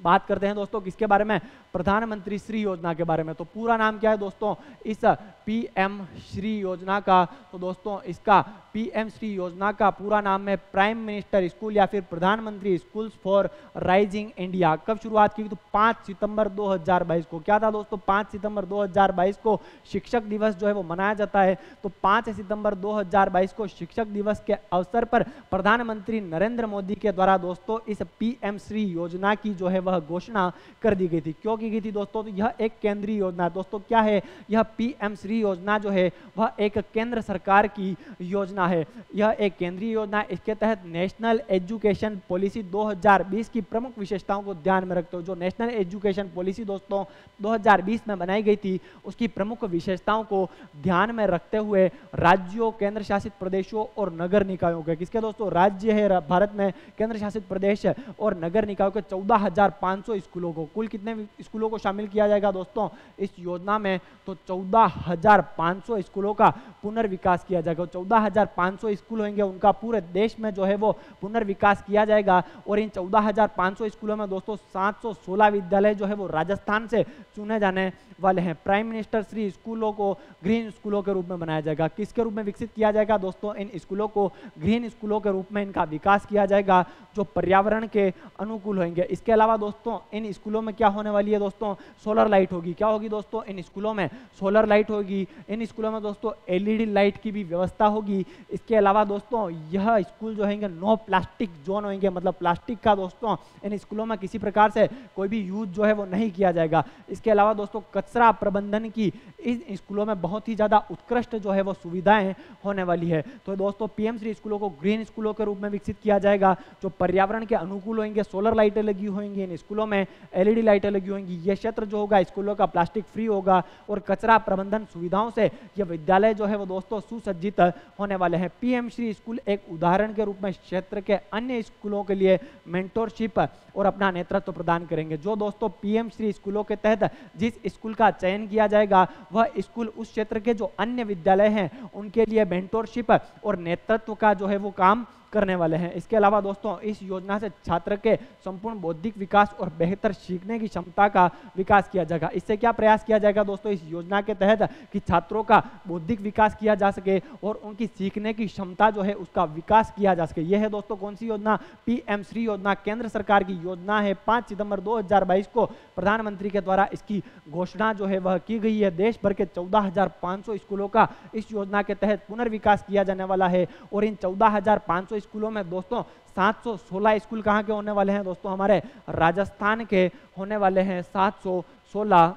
बात करते हैं दोस्तों किसके बारे में, प्रधानमंत्री श्री योजना के बारे में। तो पूरा नाम क्या है दोस्तों इस पीएम श्री योजना का, तो दोस्तों इसका पीएम श्री योजना का पूरा नाम है प्राइम मिनिस्टर स्कूल या फिर प्रधानमंत्री स्कूल्स फॉर राइजिंग इंडिया। कब शुरुआत की, तो 5 सितंबर 2022 को। क्या था दोस्तों, 5 सितंबर 2022 को शिक्षक दिवस जो है वो मनाया जाता है। तो 5 सितंबर 2022 को शिक्षक दिवस के अवसर पर प्रधानमंत्री नरेंद्र मोदी के द्वारा दोस्तों इस पीएम श्री योजना की जो है वह घोषणा कर दी गई थी। क्यों की गई थी दोस्तों, तो यह एक केंद्रीय योजना है। दोस्तों क्या है, यह पीएम श्री योजना जो है वह एक केंद्र सरकार की योजना है। यह एक केंद्रीय योजना है। इसके तहत नेशनल एजुकेशन पॉलिसी 2020 की प्रमुख विशेषताओं को ध्यान में रखते हुए, जो नेशनल एजुकेशन पॉलिसी दोस्तों 2020 में बनाई गई थी, उसकी प्रमुख विशेषताओं को ध्यान में रखते हुए राज्यों, केंद्र शासित प्रदेशों और नगर निकायों के, किसके दोस्तों, राज्य है भारत में, केंद्र शासित प्रदेश और नगर निकायों के 14,500 स्कूलों को, कुल कितने स्कूलों को शामिल किया जाएगा दोस्तों इस योजना में, तो 14,500 स्कूलों का पुनर्विकास किया जाएगा। 14,500 स्कूल होंगे, उनका पूरे देश में जो है वो पुनर्विकास किया जाएगा। और इन 14,500 स्कूलों में दोस्तों 716 विद्यालय जो है वो राजस्थान से चुने जाने वाले हैं। प्राइम मिनिस्टर श्री स्कूलों को ग्रीन स्कूलों के रूप में बनाया जाएगा। किसके रूप में विकसित किया जाएगा दोस्तों, इन स्कूलों को ग्रीन स्कूलों के रूप में इनका विकास किया जाएगा, जो पर्यावरण के अनुकूल होंगे। इसके अलावा दोस्तों इन स्कूलों में क्या होने वाली है दोस्तों, सोलर लाइट होगी। क्या होगी दोस्तों, इन स्कूलों में सोलर लाइट होगी। इन स्कूलों में दोस्तों एलईडी लाइट की भी व्यवस्था होगी। इसके अलावा दोस्तों यह स्कूल जो होंगे नो प्लास्टिक जोन होंगे, मतलब प्लास्टिक का दोस्तों इन स्कूलों में किसी प्रकार से कोई भी यूज जो है वो नहीं किया जाएगा। इसके अलावा दोस्तों कचरा प्रबंधन की इन स्कूलों में बहुत ही ज्यादा उत्कृष्ट जो है वो सुविधाएं होने वाली है। तो दोस्तों पीएम श्री स्कूलों को ग्रीन स्कूलों के रूप में विकसित किया जाएगा, जो पर्यावरण के अनुकूल होंगे। सोलर लाइटें लगी होंगी इन स्कूलों में, एलईडी लाइटें लगी होंगी। यह क्षेत्र जो होगा स्कूलों का प्लास्टिक फ्री होगा और कचरा प्रबंधन सुविधाओं से यह विद्यालय जो है वो दोस्तों सुसज्जित होने वाले हैं। पीएम श्री स्कूल एक उदाहरण के रूप में क्षेत्र के अन्य स्कूलों के लिए मेंटोरशिप और अपना नेतृत्व प्रदान करेंगे। जो दोस्तों पीएम श्री स्कूलों के तहत जिस स्कूल का चयन किया जाएगा वह स्कूल उस क्षेत्र के जो अन्य विद्यालय हैं उनके लिए मेंटोरशिप और नेतृत्व का जो है वो काम करने वाले हैं। इसके अलावा दोस्तों इस योजना से छात्र के संपूर्ण बौद्धिक विकास और बेहतर सीखने की क्षमता का विकास किया जाएगा। इससे क्या प्रयास किया जाएगा दोस्तों इस योजना के तहत कि छात्रों का बौद्धिक विकास किया जा सके और उनकी सीखने की क्षमता जो है उसका विकास किया जा सके। यह है दोस्तों कौन सी योजना, पीएम श्री योजना, केंद्र सरकार की योजना है। 5 सितंबर 2022 को प्रधानमंत्री के द्वारा इसकी घोषणा जो है वह की गई है। देश भर के 14,500 स्कूलों का इस योजना के तहत पुनर्विकास किया जाने वाला है और इन 14,500 स्कूलों में दोस्तों 716 स्कूल कहाँ के होने वाले हैं दोस्तों, हमारे राजस्थान के होने वाले हैं 716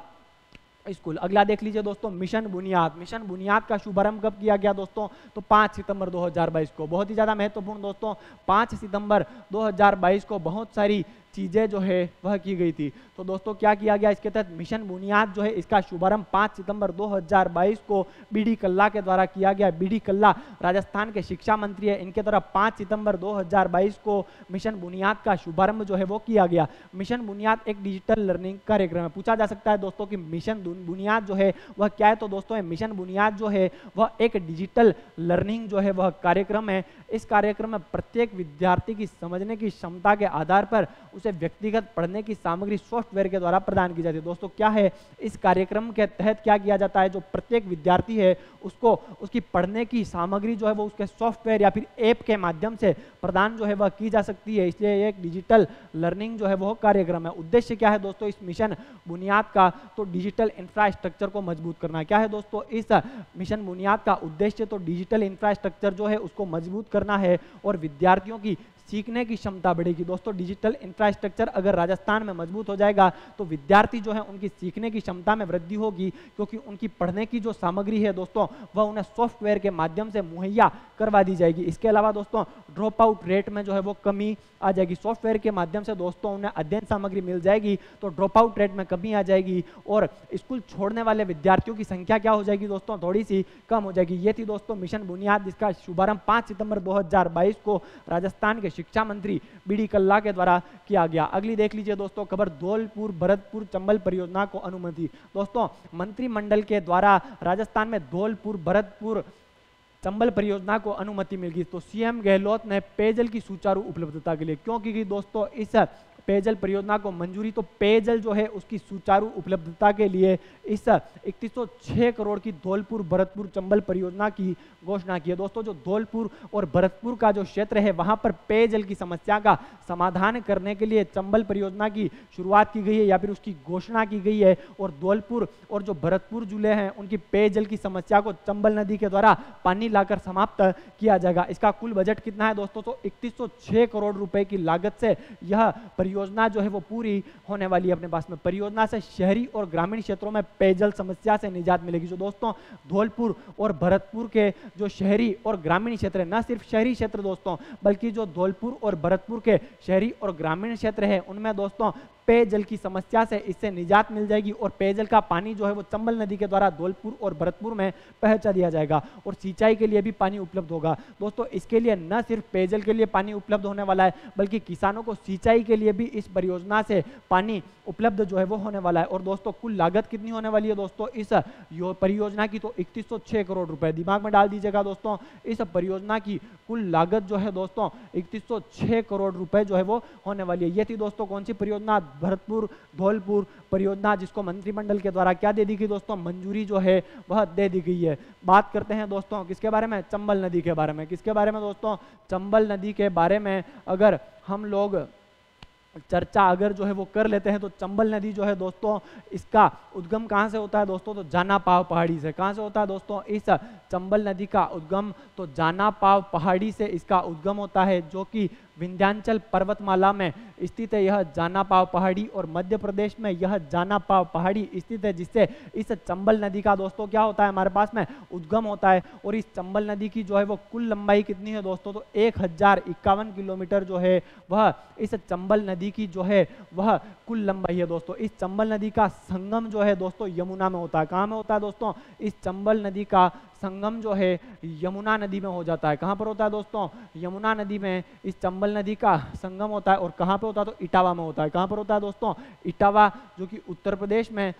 स्कूल। अगला देख लीजिए दोस्तों मिशन बुनियाद। मिशन बुनियाद का शुभारंभ कब किया गया दोस्तों, तो 5 सितंबर 2022 को। बहुत ही ज़्यादा महत्वपूर्ण दोस्तों, 5 सितंबर 2022 को बहुत सारी चीज़ें जो है वह की गई थी। तो दोस्तों क्या किया गया इसके तहत, मिशन बुनियाद जो है इसका शुभारंभ 5 सितंबर 2022 को बीडी कल्ला के द्वारा किया गया। बीडी कल्ला राजस्थान के शिक्षा मंत्री है, इनके द्वारा 5 सितंबर 2022 को मिशन बुनियाद का शुभारंभ जो है वो किया गया। मिशन बुनियाद एक डिजिटल लर्निंग कार्यक्रम है। पूछा जा सकता है दोस्तों कि मिशन बुनियाद जो है वह क्या है, तो दोस्तों मिशन बुनियाद जो है वह एक डिजिटल लर्निंग जो है वह कार्यक्रम है। इस कार्यक्रम में प्रत्येक विद्यार्थी की समझने की क्षमता के आधार पर उसे व्यक्तिगत पढ़ने की सामग्री सॉफ्टवेयर के द्वारा प्रदान की जाती है। दोस्तों क्या है इस कार्यक्रम के तहत क्या किया जाता है, जो प्रत्येक विद्यार्थी है उसको उसकी पढ़ने की सामग्री जो है वो उसके सॉफ्टवेयर या फिर ऐप के माध्यम से प्रदान जो है वह की जा सकती है। इसलिए एक डिजिटल लर्निंग जो है वह कार्यक्रम है। उद्देश्य क्या है दोस्तों इस मिशन बुनियाद का, तो डिजिटल इंफ्रास्ट्रक्चर को मजबूत करना। क्या है दोस्तों इस मिशन बुनियाद का उद्देश्य, तो डिजिटल इंफ्रास्ट्रक्चर जो है उसको मजबूत करना है और विद्यार्थियों की सीखने की क्षमता बढ़ेगी। दोस्तों डिजिटल इंफ्रास्ट्रक्चर अगर राजस्थान में मजबूत हो जाएगा तो विद्यार्थी जो है उनकी सीखने की क्षमता में वृद्धि होगी, क्योंकि उनकी पढ़ने की जो सामग्री है दोस्तों वह उन्हें सॉफ्टवेयर के माध्यम से मुहैया करवा दी जाएगी। इसके अलावा दोस्तों ड्रॉप आउट रेट में जो है वो कमी आ जाएगी। सॉफ्टवेयर के माध्यम से दोस्तों उन्हें अध्ययन सामग्री मिल जाएगी तो ड्रॉप आउट रेट में कमी आ जाएगी और स्कूल छोड़ने वाले विद्यार्थियों की संख्या क्या हो जाएगी दोस्तों, थोड़ी सी कम हो जाएगी। ये थी दोस्तों मिशन बुनियाद, जिसका शुभारंभ 5 सितंबर 2022 को राजस्थान के शिक्षा मंत्री बीडी कल्ला के द्वारा किया गया। अगली देख लीजिए दोस्तों खबर, धौलपुर भरतपुर चंबल परियोजना को अनुमति। दोस्तों मंत्रिमंडल के द्वारा राजस्थान में धौलपुर भरतपुर चंबल परियोजना को अनुमति मिल गई। तो सीएम गहलोत ने पेयजल की सुचारू उपलब्धता के लिए, क्योंकि दोस्तों इस पेयजल परियोजना को मंजूरी, तो पेयजल जो है उसकी सुचारू उपलब्धता के लिए इस 3106 करोड़ की धौलपुर भरतपुर चंबल परियोजना की घोषणा की है। दोस्तों जो धौलपुर और भरतपुर का जो क्षेत्र है वहां पर पेयजल की समस्या का समाधान करने के लिए चंबल परियोजना की शुरुआत की गई है या फिर उसकी घोषणा की गई है और धौलपुर और जो भरतपुर जिले हैं उनकी पेयजल की समस्या को चंबल नदी के द्वारा पानी लाकर समाप्त किया जाएगा। इसका कुल बजट कितना है दोस्तों, तो 3106 करोड़ रुपए की लागत से यह परियोजना जो है वो पूरी होने वाली है अपने पास में। परियोजना से शहरी और ग्रामीण क्षेत्रों में पेयजल समस्या से निजात मिलेगी। जो दोस्तों धौलपुर और भरतपुर के जो शहरी और ग्रामीण क्षेत्र है, न सिर्फ शहरी क्षेत्र दोस्तों बल्कि जो धौलपुर और भरतपुर के शहरी और ग्रामीण क्षेत्र है उनमें दोस्तों पेयजल की समस्या से इससे निजात मिल जाएगी और पेयजल का पानी जो है वो चंबल नदी के द्वारा धौलपुर और भरतपुर में पहुंचा दिया जाएगा और सिंचाई के लिए भी पानी उपलब्ध होगा। दोस्तों इसके लिए न सिर्फ पेयजल के लिए पानी उपलब्ध होने वाला है बल्कि किसानों को सिंचाई के लिए भी इस परियोजना से पानी उपलब्ध जो है वो होने वाला है। और दोस्तों कुल लागत कितनी होने वाली है दोस्तों इस परियोजना की, तो 3106 करोड़ रुपए। दिमाग में डाल दीजिएगा दोस्तों, इस परियोजना की कुल लागत जो है दोस्तों 3106 करोड़ रुपए जो है वो होने वाली है। ये थी दोस्तों कौन सी परियोजना, भरतपुर धौलपुर परियोजना, जिसको मंत्रिमंडल के द्वारा क्या दे दी गई दोस्तों, मंजूरी जो है वह दे दी गई है। बात करते हैं दोस्तों किसके बारे में, चंबल नदी के बारे में। किसके बारे में दोस्तों, चंबल नदी के बारे में अगर हम लोग चर्चा अगर जो है वो कर लेते हैं तो चंबल नदी जो है दोस्तों इसका उद्गम कहाँ से होता है दोस्तों, तो जानापाव पहाड़ी से। कहाँ से होता है दोस्तों इस चंबल नदी का उद्गम, तो जानापाव पहाड़ी से इसका उद्गम होता है जो कि विंध्याचल पर्वतमाला में स्थित है यह जानापाव पहाड़ी, और मध्य प्रदेश में यह जानापाव पहाड़ी स्थित है, जिससे इस चंबल नदी का दोस्तों क्या होता है हमारे पास में उद्गम होता है। और इस चंबल नदी की जो है वो कुल लंबाई कितनी है दोस्तों, तो 1051 किलोमीटर जो है वह इस चंबल नदी की जो है वह कुल लंबाई है दोस्तों। इस चंबल नदी का संगम जो है दोस्तों यमुना में होता है। कहाँ में होता है दोस्तों, इस चंबल नदी का संगम जो है यमुना नदी में हो जाता है। कहाँ पर होता है दोस्तों, यमुना नदी में इस चंबल नदी का संगम होता है। और कहाँ पे होता है, तो इटावा में होता है। कहाँ पर होता है दोस्तों, इटावा जो कि उत्तर प्रदेश में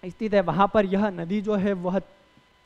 स्थित है, वहां पर यह नदी जो है वह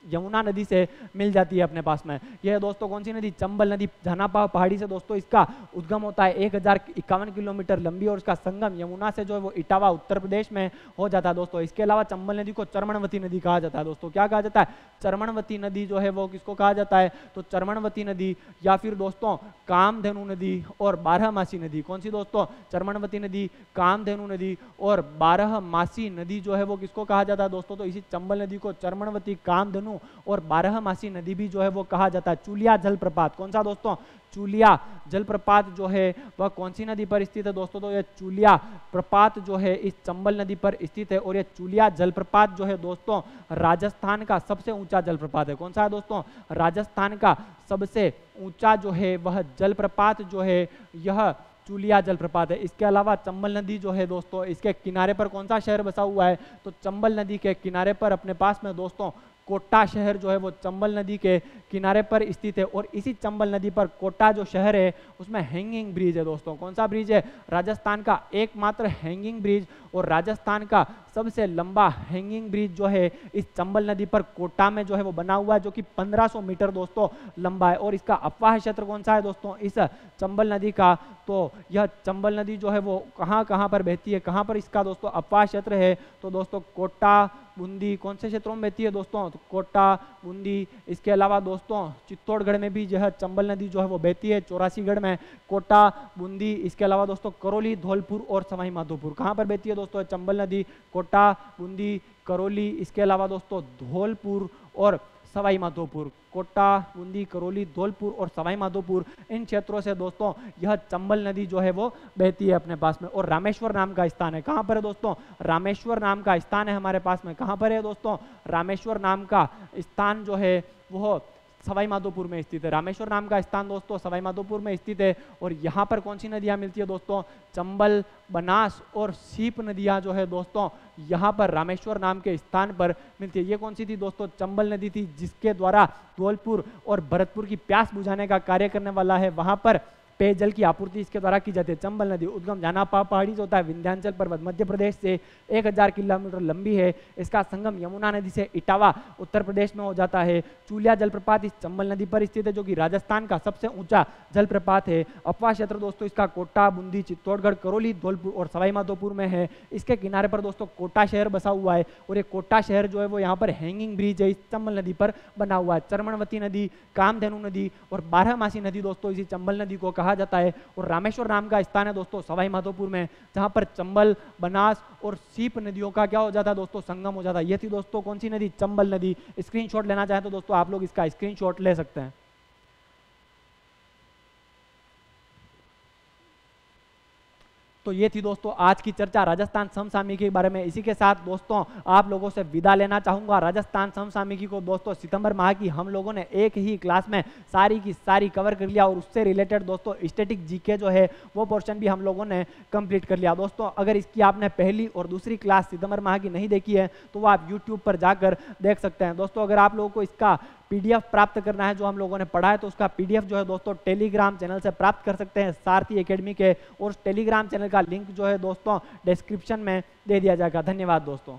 यमुना नदी से मिल जाती है अपने पास में। यह दोस्तों कौन सी नदी, चंबल नदी। जहानापा पहाड़ी से दोस्तों इसका उद्गम होता है, 1051 किलोमीटर लंबी, और इसका संगम यमुना से जो है वो इटावा उत्तर प्रदेश में हो जाता है दोस्तों। इसके अलावा चंबल नदी को चर्मणवती नदी कहा जाता है दोस्तों। क्या कहा जाता है, चर्मणवती नदी जो है वो किसको कहा जाता है, तो चर्मणवती नदी, या फिर दोस्तों कामधेनु नदी और बारहमासी नदी। कौन सी दोस्तों, चर्मणवती नदी, कामधेनु नदी और बारहमासी नदी जो है वो किसको कहा जाता है दोस्तों, तो इसी चंबल नदी को चर्मणवती, कामधेनु और बारहमासी नदी भी जो है वो कहा जाता है। चूलिया जलप्रपात, कौन सा दोस्तों, चूलिया जलप्रपात जो है वह कौन सी नदी पर स्थित है दोस्तों, तो यह चूलिया प्रपात जो है इस चंबल नदी पर स्थित है। और यह चूलिया जलप्रपात जो है दोस्तों राजस्थान का सबसे ऊंचा जलप्रपात है। कौन सा है दोस्तों, राजस्थान का सबसे ऊंचा जो है वह जलप्रपात जो है यह चूलिया जलप्रपात है। इसके अलावा चंबल नदी जो है दोस्तों इसके किनारे पर कौन सा शहर बसा हुआ है, तो चंबल नदी के किनारे पर अपने पास में दोस्तों कोटा शहर जो है वो चंबल नदी के किनारे पर स्थित है। और इसी चंबल नदी पर कोटा जो शहर है उसमें हैंगिंग ब्रिज है दोस्तों। कौन सा ब्रिज है, राजस्थान का एकमात्र हैंगिंग ब्रिज और राजस्थान का सबसे लंबा हैंगिंग ब्रिज जो है इस चंबल नदी पर कोटा में जो है वो बना हुआ है, जो कि 1500 मीटर दोस्तों लंबा है। और इसका अपवाह क्षेत्र कौन सा है दोस्तों, इस चंबल नदी का, तो यह चंबल नदी जो है वो कहाँ कहाँ पर बहती है, कहाँ पर इसका दोस्तों अपवाह क्षेत्र है, तो दोस्तों कोटा, बूंदी, कौन से क्षेत्रों में बहती है दोस्तों, तो कोटा, बूंदी। इसके अलावा दोस्तों चित्तौड़गढ़ में भी यह चंबल नदी जो है वो बहती है, 84गढ़ में कोटा, बूंदी। इसके अलावा दोस्तों करौली, धौलपुर और सवाई माधोपुर, कहाँ पर बहती है दोस्तों चंबल नदी, कोटा, बूंदी, करौली। इसके अलावा दोस्तों धौलपुर और सवाई माधोपुर, कोटा, बूंदी, करौली, धौलपुर और सवाई माधोपुर, इन क्षेत्रों से दोस्तों यह चंबल नदी जो है वो बहती है अपने पास में। और रामेश्वर नाम का स्थान है, कहाँ पर है दोस्तों, रामेश्वर नाम का स्थान है हमारे पास में, कहाँ पर है दोस्तों, रामेश्वर नाम का स्थान जो है वो सवाई माधोपुर में स्थित है। रामेश्वर नाम का स्थान दोस्तों सवाई माधोपुर में स्थित है। और यहाँ पर कौन सी नदियाँ मिलती है दोस्तों, चंबल, बनास और सीप नदियाँ जो है दोस्तों यहाँ पर रामेश्वर नाम के स्थान पर मिलती है। ये कौन सी थी दोस्तों, चंबल नदी थी, जिसके द्वारा धौलपुर और भरतपुर की प्यास बुझाने का कार्य करने वाला है, वहाँ पर पेयजल की आपूर्ति इसके द्वारा की जाती है। चंबल नदी उद्गम जहानापा पहाड़ी से होता है, विंध्याचल पर्वत मध्य प्रदेश से 1000 किलोमीटर लंबी है। इसका संगम यमुना नदी से इटावा उत्तर प्रदेश में हो जाता है। चूलिया जलप्रपात इस चंबल नदी पर स्थित है, जो कि राजस्थान का सबसे ऊंचा जलप्रपात है। अपवाह क्षेत्र दोस्तों इसका कोटा, बूंदी, चित्तौड़गढ़, करौली, धौलपुर और सवाई माधोपुर में है। इसके किनारे पर दोस्तों कोटा शहर बसा हुआ है, और ये कोटा शहर जो है वो यहाँ पर हैंगिंग ब्रिज है, इस चंबल नदी पर बना हुआ है। चर्मणवती नदी, कामधेनु नदी और बारहमासी नदी दोस्तों इसी चंबल नदी को कहा जाता है। और रामेश्वर नाम का स्थान है दोस्तों सवाई माधोपुर में, जहां पर चंबल, बनास और सीप नदियों का क्या हो जाता है दोस्तों, संगम हो जाता है। ये थी दोस्तों कौन सी नदी, चंबल नदी। स्क्रीनशॉट लेना चाहें तो दोस्तों आप लोग इसका स्क्रीनशॉट ले सकते हैं। तो ये थी दोस्तों आज की चर्चा राजस्थान समसामयिकी के बारे में। इसी के साथ दोस्तों आप लोगों से विदा लेना चाहूंगा। राजस्थान समसामयिकी को दोस्तों सितंबर माह की हम लोगों ने एक ही क्लास में सारी की सारी कवर कर लिया, और उससे रिलेटेड दोस्तों स्टैटिक जीके जो है वो पोर्शन भी हम लोगों ने कंप्लीट कर लिया। दोस्तों अगर इसकी आपने पहली और दूसरी क्लास सितंबर माह की नहीं देखी है तो वो आप यूट्यूब पर जाकर देख सकते हैं। दोस्तों अगर आप लोगों को इसका पीडीएफ प्राप्त करना है जो हम लोगों ने पढ़ा है, तो उसका पीडीएफ जो है दोस्तों टेलीग्राम चैनल से प्राप्त कर सकते हैं सारथी एकेडमी के, और टेलीग्राम चैनल का लिंक जो है दोस्तों डिस्क्रिप्शन में दे दिया जाएगा। धन्यवाद दोस्तों।